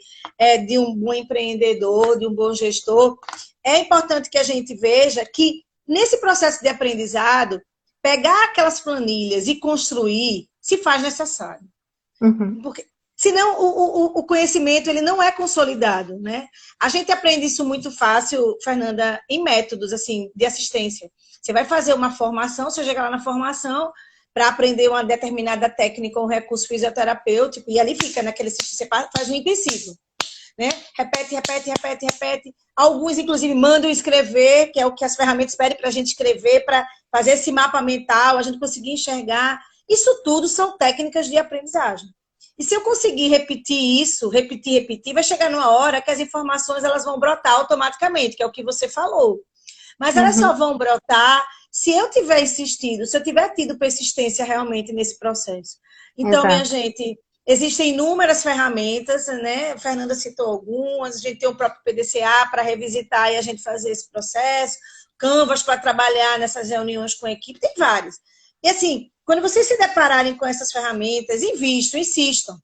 de um bom empreendedor, de um bom gestor. É importante que a gente veja que, nesse processo de aprendizado, pegar aquelas planilhas e construir se faz necessário. Uhum. Porque, senão, o conhecimento ele não é consolidado, né? A gente aprende isso muito fácil, Fernanda, em métodos assim, de assistência. Você vai fazer uma formação, você chega lá na formação para aprender uma determinada técnica ou um recurso fisioterapêutico, e ali fica naquele você faz um intensivo. Né? Repete, repete, repete, repete. Alguns, inclusive, mandam escrever, que é o que as ferramentas pedem para a gente escrever, para fazer esse mapa mental, a gente conseguir enxergar. Isso tudo são técnicas de aprendizagem. E se eu conseguir repetir isso, repetir, vai chegar numa hora que as informações elas vão brotar automaticamente, que é o que você falou. Mas elas só vão brotar se eu tiver insistido, se eu tiver tido persistência realmente nesse processo. Então, minha gente, existem inúmeras ferramentas, né? A Fernanda citou algumas, a gente tem o próprio PDCA para revisitar e a gente fazer esse processo, Canvas para trabalhar nessas reuniões com a equipe, tem vários. E assim, quando vocês se depararem com essas ferramentas, insistam.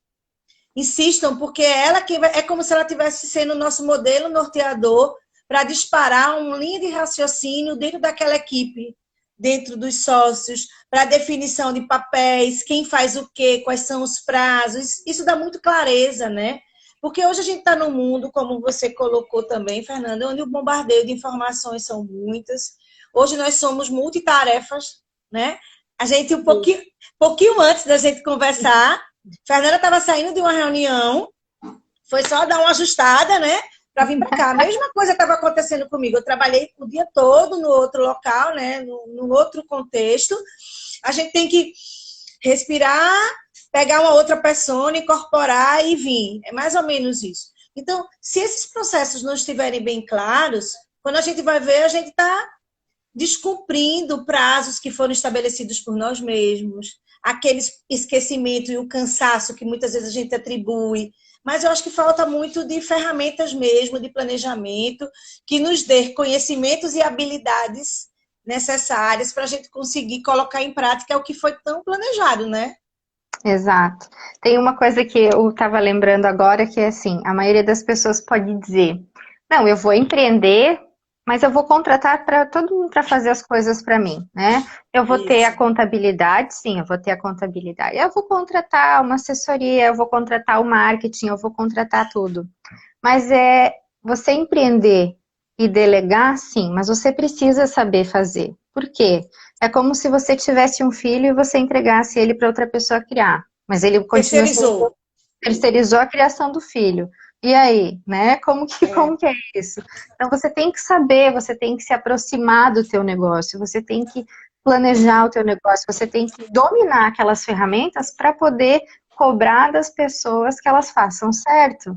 Insistam, porque ela que é como se ela estivesse sendo o nosso modelo norteador para disparar uma linha de raciocínio dentro daquela equipe, dentro dos sócios, para definição de papéis, quem faz o quê, quais são os prazos. Isso dá muito clareza, né? Porque hoje a gente está num mundo, como você colocou também, Fernanda, onde o bombardeio de informações são muitas. Hoje nós somos multitarefas, né? A gente, pouquinho antes da gente conversar, Fernanda estava saindo de uma reunião, foi só dar uma ajustada, né? Para vir para cá. A mesma coisa estava acontecendo comigo. Eu trabalhei o dia todo no outro local, né? No outro contexto. A gente tem que respirar, pegar uma outra persona, incorporar e vir. É mais ou menos isso. Então, se esses processos não estiverem bem claros, quando a gente vai ver, a gente está descumprindo prazos que foram estabelecidos por nós mesmos, aquele esquecimento e o cansaço que muitas vezes a gente atribui. Mas eu acho que falta muito de ferramentas mesmo, de planejamento, que nos dê conhecimentos e habilidades necessárias para a gente conseguir colocar em prática o que foi tão planejado, né? Exato. Tem uma coisa que eu estava lembrando agora, que é assim, a maioria das pessoas pode dizer, não, eu vou empreender, mas eu vou contratar para todo mundo para fazer as coisas para mim, né? Eu vou ter a Isso. contabilidade, sim, eu vou ter a contabilidade. Eu vou contratar uma assessoria, eu vou contratar o marketing, eu vou contratar tudo. Mas você empreender e delegar, sim, mas você precisa saber fazer. Por quê? É como se você tivesse um filho e você entregasse ele para outra pessoa criar. Mas ele continua sendo, Terceirizou. terceirizou a criação do filho. E aí, né? É, Como que é isso? Então você tem que saber, você tem que se aproximar do teu negócio, você tem que planejar o teu negócio, você tem que dominar aquelas ferramentas para poder cobrar das pessoas que elas façam certo.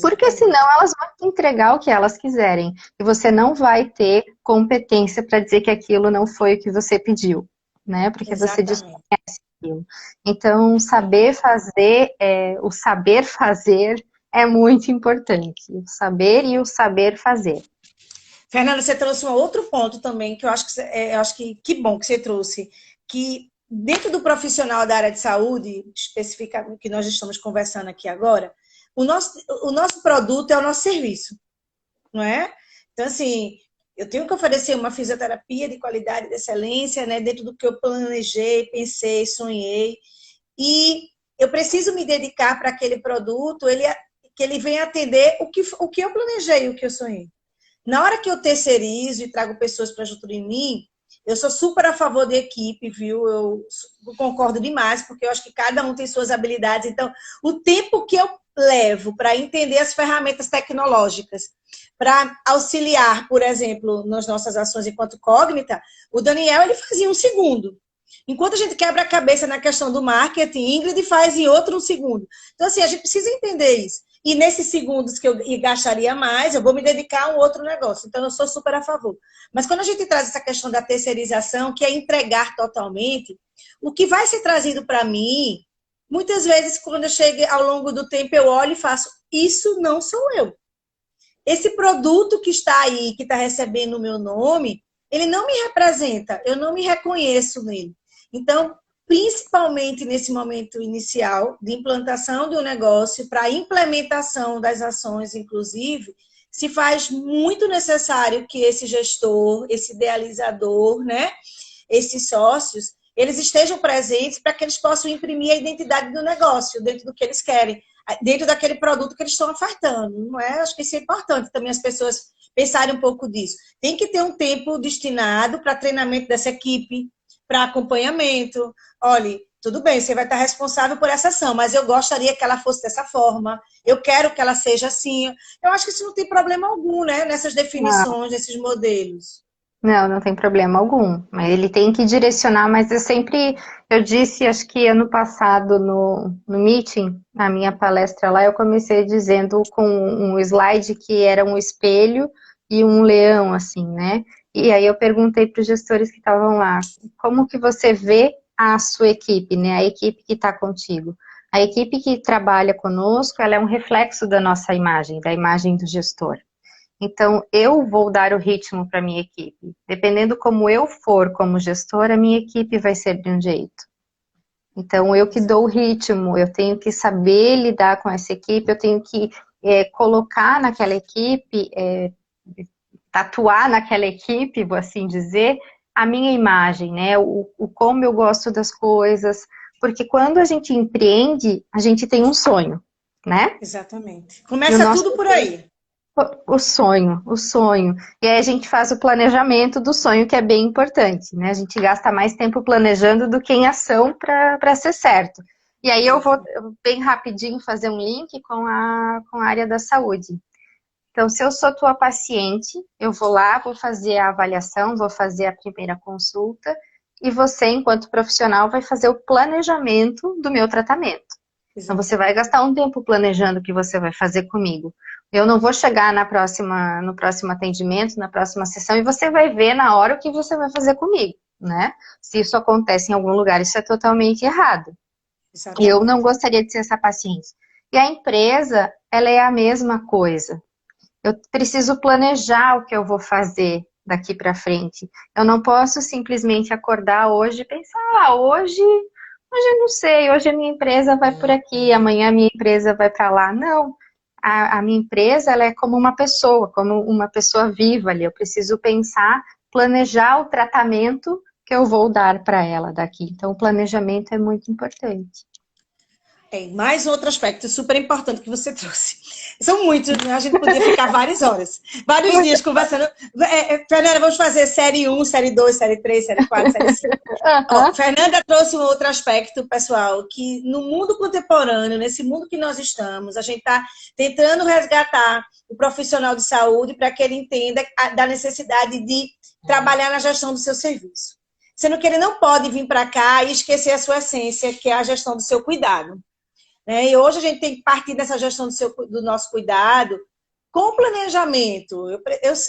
Porque senão exatamente. elas vão entregar o que elas quiserem. E você não vai ter competência para dizer que aquilo não foi o que você pediu, né? Porque você descobriu Exatamente. aquilo. Então, o saber fazer é muito importante. O saber e o saber fazer. Fernanda, você trouxe um outro ponto também que eu acho que bom que você trouxe, que dentro do profissional da área de saúde, especificamente que nós estamos conversando aqui agora, o nosso produto é o nosso serviço, não é? Então, assim, eu tenho que oferecer uma fisioterapia de qualidade, de excelência, né, dentro do que eu planejei, pensei, sonhei, e eu preciso me dedicar para aquele produto, que ele venha atender o que eu planejei, o que eu sonhei. Na hora que eu terceirizo e trago pessoas para junto de mim, eu sou super a favor de equipe, viu? Eu concordo demais, porque eu acho que cada um tem suas habilidades. Então, o tempo que eu levo para entender as ferramentas tecnológicas, para auxiliar, por exemplo, nas nossas ações enquanto Cognita, o Daniel ele fazia um segundo. Enquanto a gente quebra a cabeça na questão do marketing, Ingrid faz em outro um segundo. Então, assim, a gente precisa entender isso. E nesses segundos que eu gastaria mais, eu vou me dedicar a um outro negócio. Então, eu sou super a favor. Mas quando a gente traz essa questão da terceirização, que é entregar totalmente, o que vai ser trazido para mim, muitas vezes, quando eu chego ao longo do tempo, eu olho e faço, isso não sou eu. Esse produto que está aí, que está recebendo o meu nome, ele não me representa, eu não me reconheço nele. Então, principalmente nesse momento inicial de implantação do negócio, para a implementação das ações, inclusive, se faz muito necessário que esse gestor, esse idealizador, né, esses sócios, eles estejam presentes para que eles possam imprimir a identidade do negócio dentro do que eles querem, dentro daquele produto que eles estão ofertando, não é? Acho que isso é importante também as pessoas pensarem um pouco disso. Tem que ter um tempo destinado para treinamento dessa equipe, para acompanhamento. Olha, tudo bem, você vai estar responsável por essa ação, mas eu gostaria que ela fosse dessa forma, eu quero que ela seja assim. Eu acho que isso não tem problema algum, né? Nessas definições, nesses modelos. Não, não tem problema algum. Mas ele tem que direcionar, mas eu disse, acho que ano passado no meeting, na minha palestra lá, eu comecei dizendo com um slide que era um espelho e um leão, assim, né? E aí eu perguntei para os gestores que estavam lá, como que você vê a sua equipe, né? A equipe que está contigo. A equipe que trabalha conosco, ela é um reflexo da nossa imagem, da imagem do gestor. Então, eu vou dar o ritmo para minha equipe. Dependendo como eu for como gestora, a minha equipe vai ser de um jeito. Então, eu que dou o ritmo, eu tenho que saber lidar com essa equipe, eu tenho que colocar naquela equipe, tatuar naquela equipe, vou assim dizer, a minha imagem, né? O como eu gosto das coisas. Porque quando a gente empreende, a gente tem um sonho. né? Exatamente. E o Começa nosso tudo por aí. o sonho, o sonho. E aí a gente faz o planejamento do sonho, que é bem importante, né? A gente gasta mais tempo planejando do que em ação para ser certo. E aí eu vou Exatamente. bem rapidinho fazer um link com a área da saúde. Então, se eu sou tua paciente, eu vou lá, vou fazer a avaliação, vou fazer a primeira consulta, e você, enquanto profissional, vai fazer o planejamento do meu tratamento. Então, você vai Exatamente. gastar um tempo planejando o que você vai fazer comigo. Eu não vou chegar no próximo atendimento, na próxima sessão, e você vai ver na hora o que você vai fazer comigo, né? Se isso acontece em algum lugar, isso é totalmente errado. Eu não Exatamente. gostaria de ser essa paciente. E a empresa, ela é a mesma coisa. Eu preciso planejar o que eu vou fazer daqui para frente. Eu não posso simplesmente acordar hoje e pensar, hoje eu não sei, hoje a minha empresa vai por aqui, amanhã a minha empresa vai para lá. Não, a minha empresa ela é como uma pessoa viva ali. Eu preciso pensar, planejar o tratamento que eu vou dar para ela daqui. Então, o planejamento é muito importante. É, mais outro aspecto super importante que você trouxe. São muitos, né? A gente podia ficar várias horas, vários Muito. dias conversando. Fernanda, vamos fazer série um, série 2, série 3, série 4, série 5. Ó, Aham. Fernanda trouxe um outro aspecto, pessoal, que no mundo contemporâneo, nesse mundo que nós estamos, a gente está tentando resgatar o profissional de saúde para que ele entenda da necessidade de trabalhar na gestão do seu serviço. Sendo que ele não pode vir para cá e esquecer a sua essência, que é a gestão do seu cuidado. Né? E hoje a gente tem que partir dessa gestão do nosso cuidado com planejamento. Eu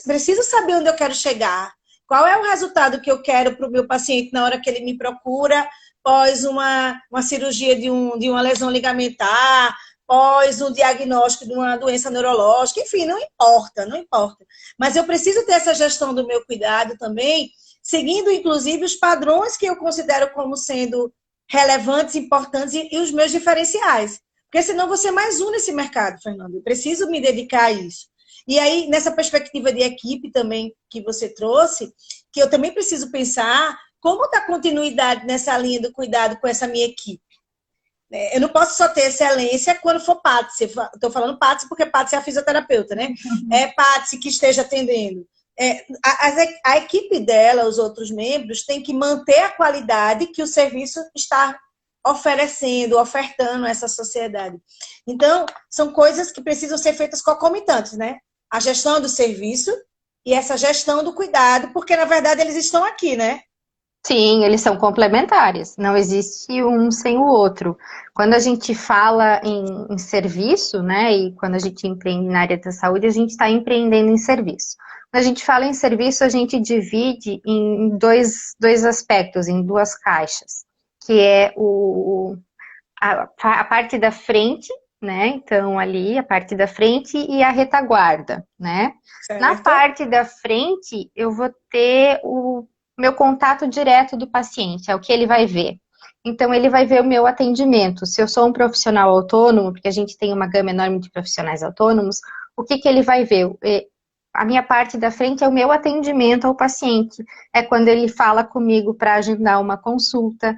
preciso saber onde eu quero chegar, qual é o resultado que eu quero para o meu paciente na hora que ele me procura, pós uma cirurgia de uma lesão ligamentar, pós um diagnóstico de uma doença neurológica, enfim, não importa, não importa. Mas eu preciso ter essa gestão do meu cuidado também, seguindo, inclusive, os padrões que eu considero como sendo relevantes, importantes e os meus diferenciais. Porque senão você é mais um nesse mercado, Fernando. Eu preciso me dedicar a isso. E aí, nessa perspectiva de equipe também que você trouxe, que eu também preciso pensar como dar continuidade nessa linha do cuidado com essa minha equipe. Eu não posso só ter excelência quando for Patsy. Estou falando Patsy porque Patsy é a fisioterapeuta, né? É Patsy que esteja atendendo. A equipe dela, os outros membros, tem que manter a qualidade que o serviço está oferecendo, ofertando a essa sociedade. Então, são coisas que precisam ser feitas concomitantes, né? A gestão do serviço e essa gestão do cuidado, porque, na verdade, eles estão aqui, né? Sim, eles são complementares, não existe um sem o outro. Quando a gente fala em serviço, né, e quando a gente empreende na área da saúde, a gente está empreendendo em serviço. Quando a gente fala em serviço, a gente divide em dois aspectos, em duas caixas, que é a parte da frente, né, então ali a parte da frente e a retaguarda, né. Na Certo? parte da frente, eu vou ter o meu contato direto do paciente, é o que ele vai ver. Então, ele vai ver o meu atendimento. Se eu sou um profissional autônomo, porque a gente tem uma gama enorme de profissionais autônomos, o que ele vai ver? A minha parte da frente é o meu atendimento ao paciente. É quando ele fala comigo para agendar uma consulta.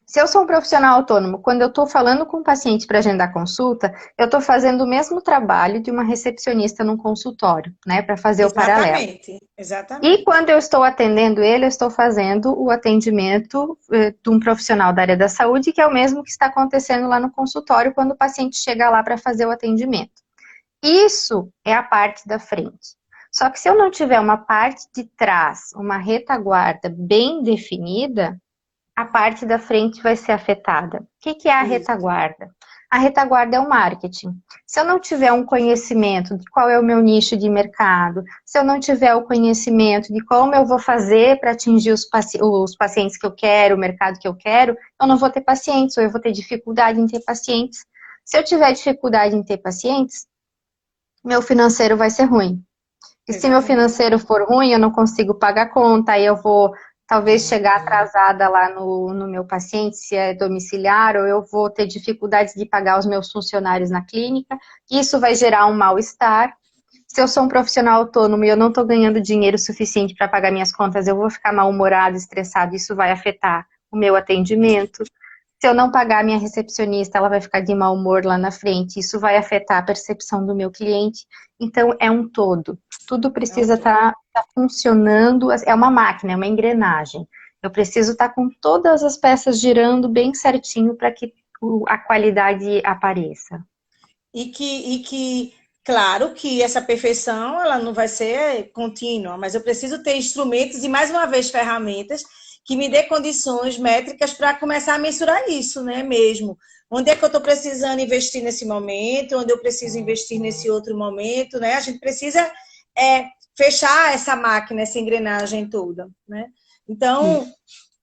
Se eu sou um profissional autônomo, quando eu estou falando com o paciente para agendar consulta, eu estou fazendo o mesmo trabalho de uma recepcionista num consultório, né, para fazer o paralelo. Exatamente, E exatamente. quando eu estou atendendo ele, eu estou fazendo o atendimento de um profissional da área da saúde, que é o mesmo que está acontecendo lá no consultório quando o paciente chega lá para fazer o atendimento. Isso é a parte da frente. Só que se eu não tiver uma parte de trás, uma retaguarda bem definida, a parte da frente vai ser afetada. O que é a Isso. retaguarda? A retaguarda é o marketing. Se eu não tiver um conhecimento de qual é o meu nicho de mercado, se eu não tiver o conhecimento de como eu vou fazer para atingir os pacientes que eu quero, o mercado que eu não vou ter pacientes, ou eu vou ter dificuldade em ter pacientes. Se eu tiver dificuldade em ter pacientes, meu financeiro vai ser ruim. E se meu Exatamente. financeiro for ruim, eu não consigo pagar conta, aí eu vou talvez chegar atrasada lá no meu paciente, se é domiciliar, ou eu vou ter dificuldades de pagar os meus funcionários na clínica. Isso vai gerar um mal-estar. Se eu sou um profissional autônomo e eu não estou ganhando dinheiro suficiente para pagar minhas contas, eu vou ficar mal-humorado, estressado, isso vai afetar o meu atendimento. Se eu não pagar a minha recepcionista, ela vai ficar de mau humor lá na frente. Isso vai afetar a percepção do meu cliente. Então, é um todo. Tudo É um precisa todo. estar funcionando. É uma máquina, é uma engrenagem. Eu preciso estar com todas as peças girando bem certinho para que a qualidade apareça. Claro que essa perfeição ela não vai ser contínua, mas eu preciso ter instrumentos e, mais uma vez, ferramentas que me dê condições métricas para começar a mensurar isso, né, mesmo. Onde é que eu estou precisando investir nesse momento, onde eu preciso investir nesse outro momento, né? A gente precisa fechar essa máquina, essa engrenagem toda, né? Então,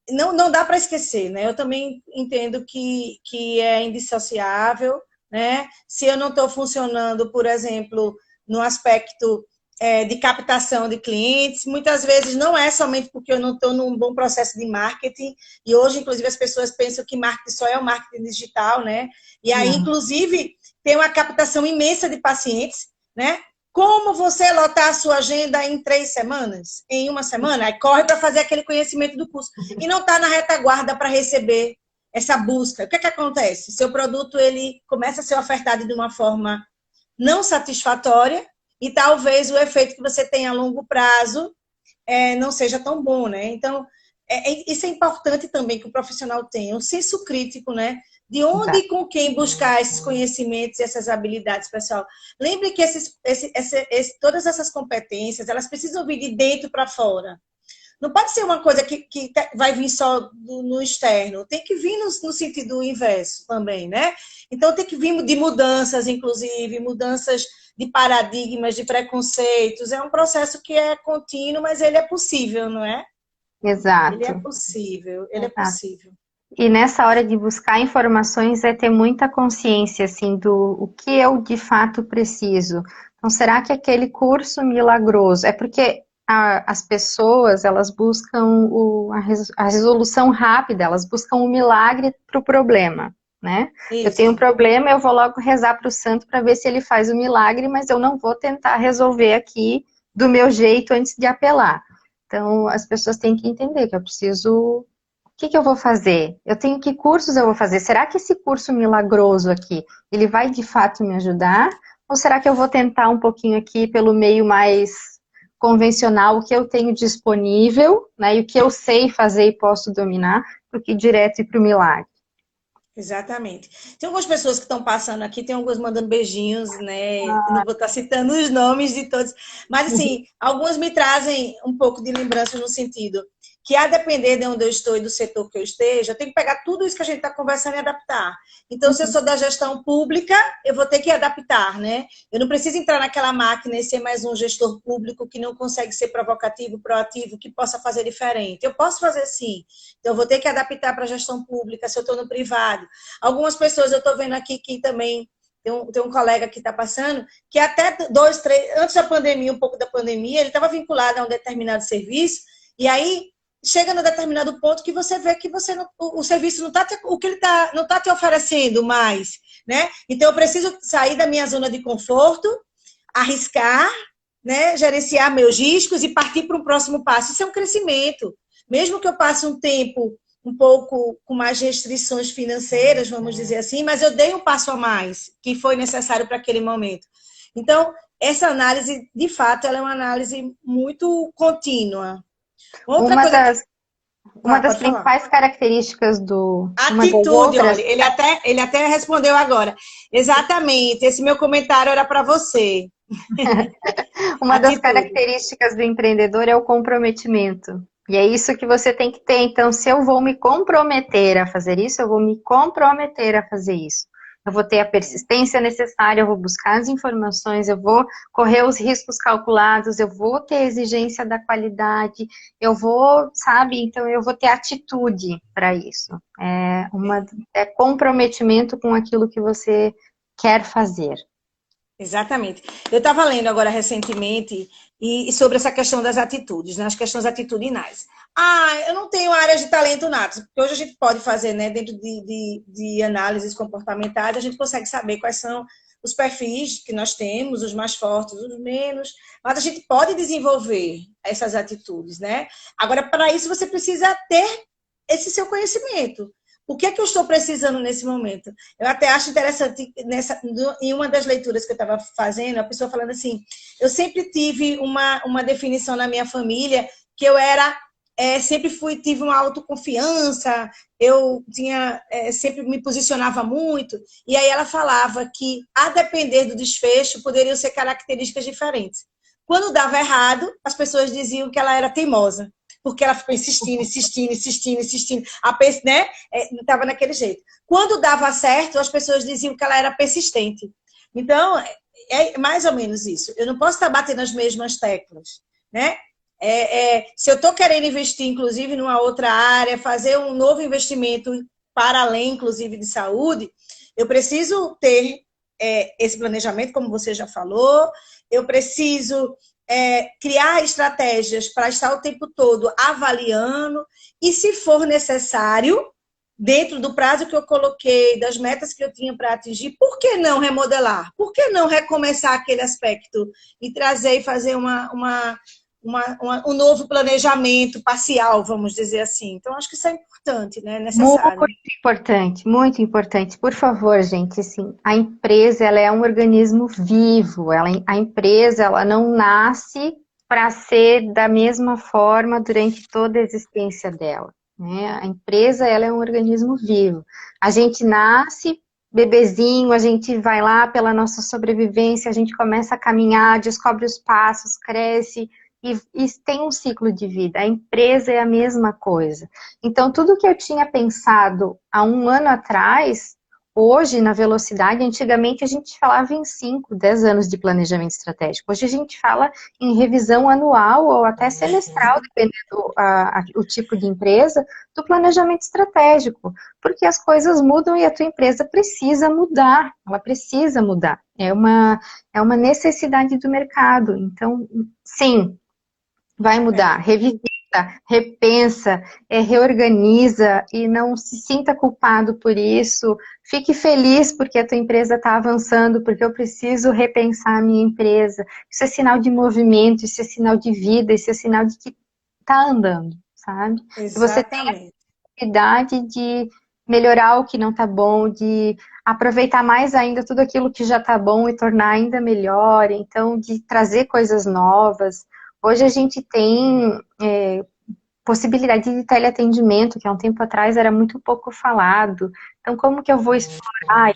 não dá para esquecer, né? Eu também entendo que é indissociável, né? Se eu não estou funcionando, por exemplo, no aspecto de captação de clientes, muitas vezes não é somente porque eu não estou num bom processo de marketing, e hoje, inclusive, as pessoas pensam que marketing só é o marketing digital, né? E aí, inclusive, tem uma captação imensa de pacientes, né? Como você lotar a sua agenda em 3 semanas? Em uma semana? Aí corre para fazer aquele conhecimento do curso. E não está na retaguarda para receber essa busca. O que acontece? Seu produto ele começa a ser ofertado de uma forma não satisfatória e talvez o efeito que você tem a longo prazo não seja tão bom, né? Então, isso é importante também que o profissional tenha um senso crítico, né? De onde e com quem buscar esses conhecimentos e essas habilidades, pessoal. Lembre que todas essas competências, elas precisam vir de dentro para fora. Não pode ser uma coisa que vai vir só no externo, tem que vir no sentido inverso também, né? Então, tem que vir de mudanças, inclusive, mudanças de paradigmas, de preconceitos. É um processo que é contínuo, mas ele é possível, não é? Ele é Exato. possível, ele é Exato. possível. E nessa hora de buscar informações é ter muita consciência assim do o que eu de fato preciso. Então, será que aquele curso milagroso é porque as pessoas elas buscam a resolução rápida, elas buscam o milagre para o problema, né? Eu tenho um Isso. problema, eu vou logo rezar para o santo para ver se ele faz o milagre, mas eu não vou tentar resolver aqui do meu jeito antes de apelar. Então, as pessoas têm que entender que eu preciso que eu vou fazer? Eu tenho que cursos eu vou fazer? Será que esse curso milagroso aqui, ele vai de fato me ajudar? Ou será que eu vou tentar um pouquinho aqui pelo meio mais convencional, o que eu tenho disponível, né, e o que eu sei fazer e posso dominar, do que direto ir para o milagre? Exatamente. Tem algumas pessoas que estão passando aqui, tem algumas mandando beijinhos, né? Eu não vou estar citando os nomes de todos, mas assim, algumas me trazem um pouco de lembrança no sentido que, a depender de onde eu estou e do setor que eu esteja, eu tenho que pegar tudo isso que a gente está conversando e adaptar. Então, se eu sou da gestão pública, eu vou ter que adaptar, né? Eu não preciso entrar naquela máquina e ser mais um gestor público que não consegue ser provocativo, proativo, que possa fazer diferente. Eu posso fazer sim. Então, eu vou ter que adaptar para a gestão pública, se eu estou no privado. Algumas pessoas eu estou vendo aqui que também tem um colega que está passando, que até 2, 3, antes da pandemia, um pouco da pandemia, ele estava vinculado a um determinado serviço, e aí chega num determinado ponto que você vê que você não, o serviço não está o que ele não está te oferecendo mais, né? Então eu preciso sair da minha zona de conforto, arriscar, né? Gerenciar meus riscos e partir para um próximo passo. Isso é um crescimento. Mesmo que eu passe um tempo um pouco com mais restrições financeiras, vamos dizer assim, mas eu dei um passo a mais que foi necessário para aquele momento. Então, essa análise, de fato, ela é uma análise muito contínua. Outra Uma coisa que... das, uma das Pode falar. principais características uma das Atitude, outras, olha, ele até respondeu agora. Exatamente, esse meu comentário era para você. uma das Atitude. características do empreendedor é o comprometimento. E é isso que você tem que ter. Então, se eu vou me comprometer a fazer isso, eu vou me comprometer a fazer isso. Eu vou ter a persistência necessária, eu vou buscar as informações, eu vou correr os riscos calculados, eu vou ter a exigência da qualidade, eu vou, sabe? Então, eu vou ter atitude para isso. É comprometimento com aquilo que você quer fazer. Exatamente. Eu estava lendo agora recentemente e sobre essa questão das atitudes, né, as questões atitudinais. Eu não tenho áreas de talento nato, porque hoje a gente pode fazer, né, dentro de análises comportamentais, a gente consegue saber quais são os perfis que nós temos, os mais fortes, os menos, mas a gente pode desenvolver essas atitudes, né? Agora, para isso, você precisa ter esse seu conhecimento. O que é que eu estou precisando nesse momento? Eu até acho interessante, em uma das leituras que eu estava fazendo, a pessoa falando assim, eu sempre tive uma definição na minha família que eu era, tive uma autoconfiança, eu sempre me posicionava muito, e aí ela falava que, a depender do desfecho, poderiam ser características diferentes. Quando dava errado, as pessoas diziam que ela era teimosa, porque ela ficou insistindo, insistindo, insistindo, insistindo, né? Estava naquele jeito. Quando dava certo, as pessoas diziam que ela era persistente. Então, é mais ou menos isso. Eu não posso estar batendo as mesmas teclas, né? Se eu estou querendo investir, inclusive, numa outra área, fazer um novo investimento para além, inclusive, de saúde, eu preciso ter esse planejamento, como você já falou, eu preciso criar estratégias para estar o tempo todo avaliando e, se for necessário, dentro do prazo que eu coloquei, das metas que eu tinha para atingir, por que não remodelar? Por que não recomeçar aquele aspecto e trazer e fazer um novo planejamento parcial, vamos dizer assim? Então, acho que isso é importante, né? Necessário. Muito importante, muito importante. Por favor, gente, assim, a empresa, ela é um organismo vivo. A empresa, ela não nasce para ser da mesma forma durante toda a existência dela, né? A empresa, ela é um organismo vivo. A gente nasce bebezinho, a gente vai lá pela nossa sobrevivência, a gente começa a caminhar, descobre os passos, cresce e tem um ciclo de vida. A empresa é a mesma coisa. Então, tudo que eu tinha pensado há um ano atrás, hoje, na velocidade, antigamente a gente falava em 5, 10 anos de planejamento estratégico. Hoje a gente fala em revisão anual ou até semestral, dependendo o tipo de empresa, do planejamento estratégico. Porque as coisas mudam e a tua empresa precisa mudar. Ela precisa mudar. É uma necessidade do mercado. Então, sim, vai mudar. Revisita, repensa, reorganiza e não se sinta culpado por isso. Fique feliz porque a tua empresa está avançando, porque eu preciso repensar a minha empresa. Isso é sinal de movimento, isso é sinal de vida, isso é sinal de que está andando, sabe? E você tem a possibilidade de melhorar o que não está bom, de aproveitar mais ainda tudo aquilo que já está bom e tornar ainda melhor, então de trazer coisas novas. Hoje a gente tem possibilidade de teleatendimento, que há um tempo atrás era muito pouco falado. Então, como que eu vou explorar,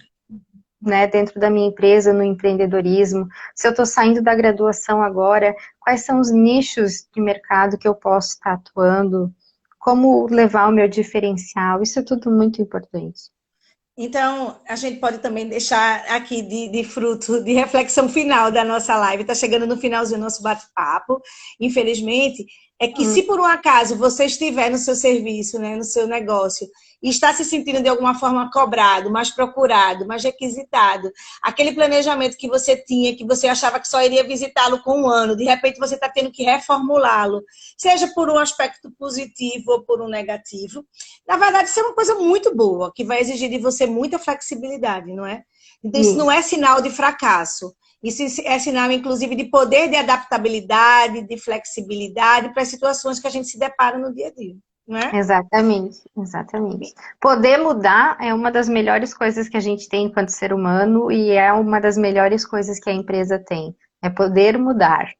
né, dentro da minha empresa, no empreendedorismo? Se eu estou saindo da graduação agora, quais são os nichos de mercado que eu posso estar atuando? Como levar o meu diferencial? Isso é tudo muito importante. Então, a gente pode também deixar aqui de fruto, de reflexão final da nossa live. Está chegando no finalzinho do nosso bate-papo. Infelizmente, é que se por um acaso você estiver no seu serviço, né, no seu negócio, e está se sentindo de alguma forma cobrado, mais procurado, mais requisitado, aquele planejamento que você tinha, que você achava que só iria visitá-lo com um ano, de repente você está tendo que reformulá-lo, seja por um aspecto positivo ou por um negativo, na verdade isso é uma coisa muito boa, que vai exigir de você muita flexibilidade, não é? Então isso não é sinal de fracasso. Isso é sinal, inclusive, de poder de adaptabilidade, de flexibilidade para as situações que a gente se depara no dia a dia, não é? Exatamente, exatamente. Poder mudar é uma das melhores coisas que a gente tem enquanto ser humano e é uma das melhores coisas que a empresa tem. É poder mudar.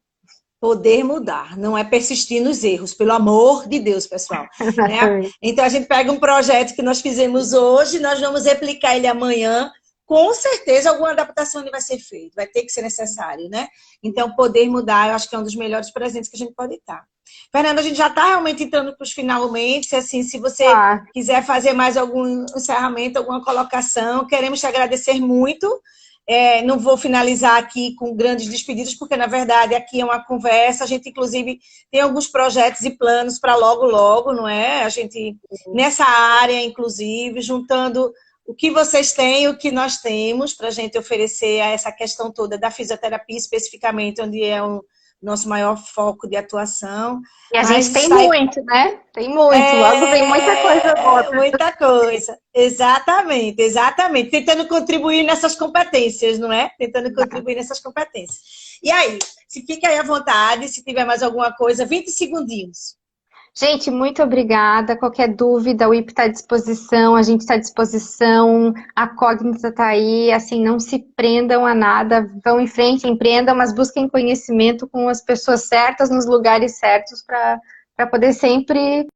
Poder mudar, não é persistir nos erros, pelo amor de Deus, pessoal. Né? Então, a gente pega um projeto que nós fizemos hoje, nós vamos replicar ele amanhã, com certeza alguma adaptação vai ser feita, vai ter que ser necessário, né? Então, poder mudar, eu acho que é um dos melhores presentes que a gente pode dar. Fernanda, a gente já está realmente entrando para os finalmente, assim, se você quiser fazer mais algum encerramento, alguma colocação, queremos te agradecer muito. Não vou finalizar aqui com grandes despedidas, porque, na verdade, aqui é uma conversa, a gente, inclusive, tem alguns projetos e planos para logo, logo, não é? A gente, nessa área, inclusive, juntando o que vocês têm e o que nós temos para a gente oferecer a essa questão toda da fisioterapia, especificamente, onde é o nosso maior foco de atuação. E a gente tem muito, né? Tem muito, logo tem muita coisa boa. Muita coisa, exatamente, exatamente. Tentando contribuir nessas competências, não é? Tentando contribuir nessas competências. E aí, se fica aí à vontade, se tiver mais alguma coisa, 20 segundinhos. Gente, muito obrigada. Qualquer dúvida, o IP está à disposição, a gente está à disposição, a Cognita está aí. Assim, não se prendam a nada, vão em frente, empreendam, mas busquem conhecimento com as pessoas certas, nos lugares certos, para poder sempre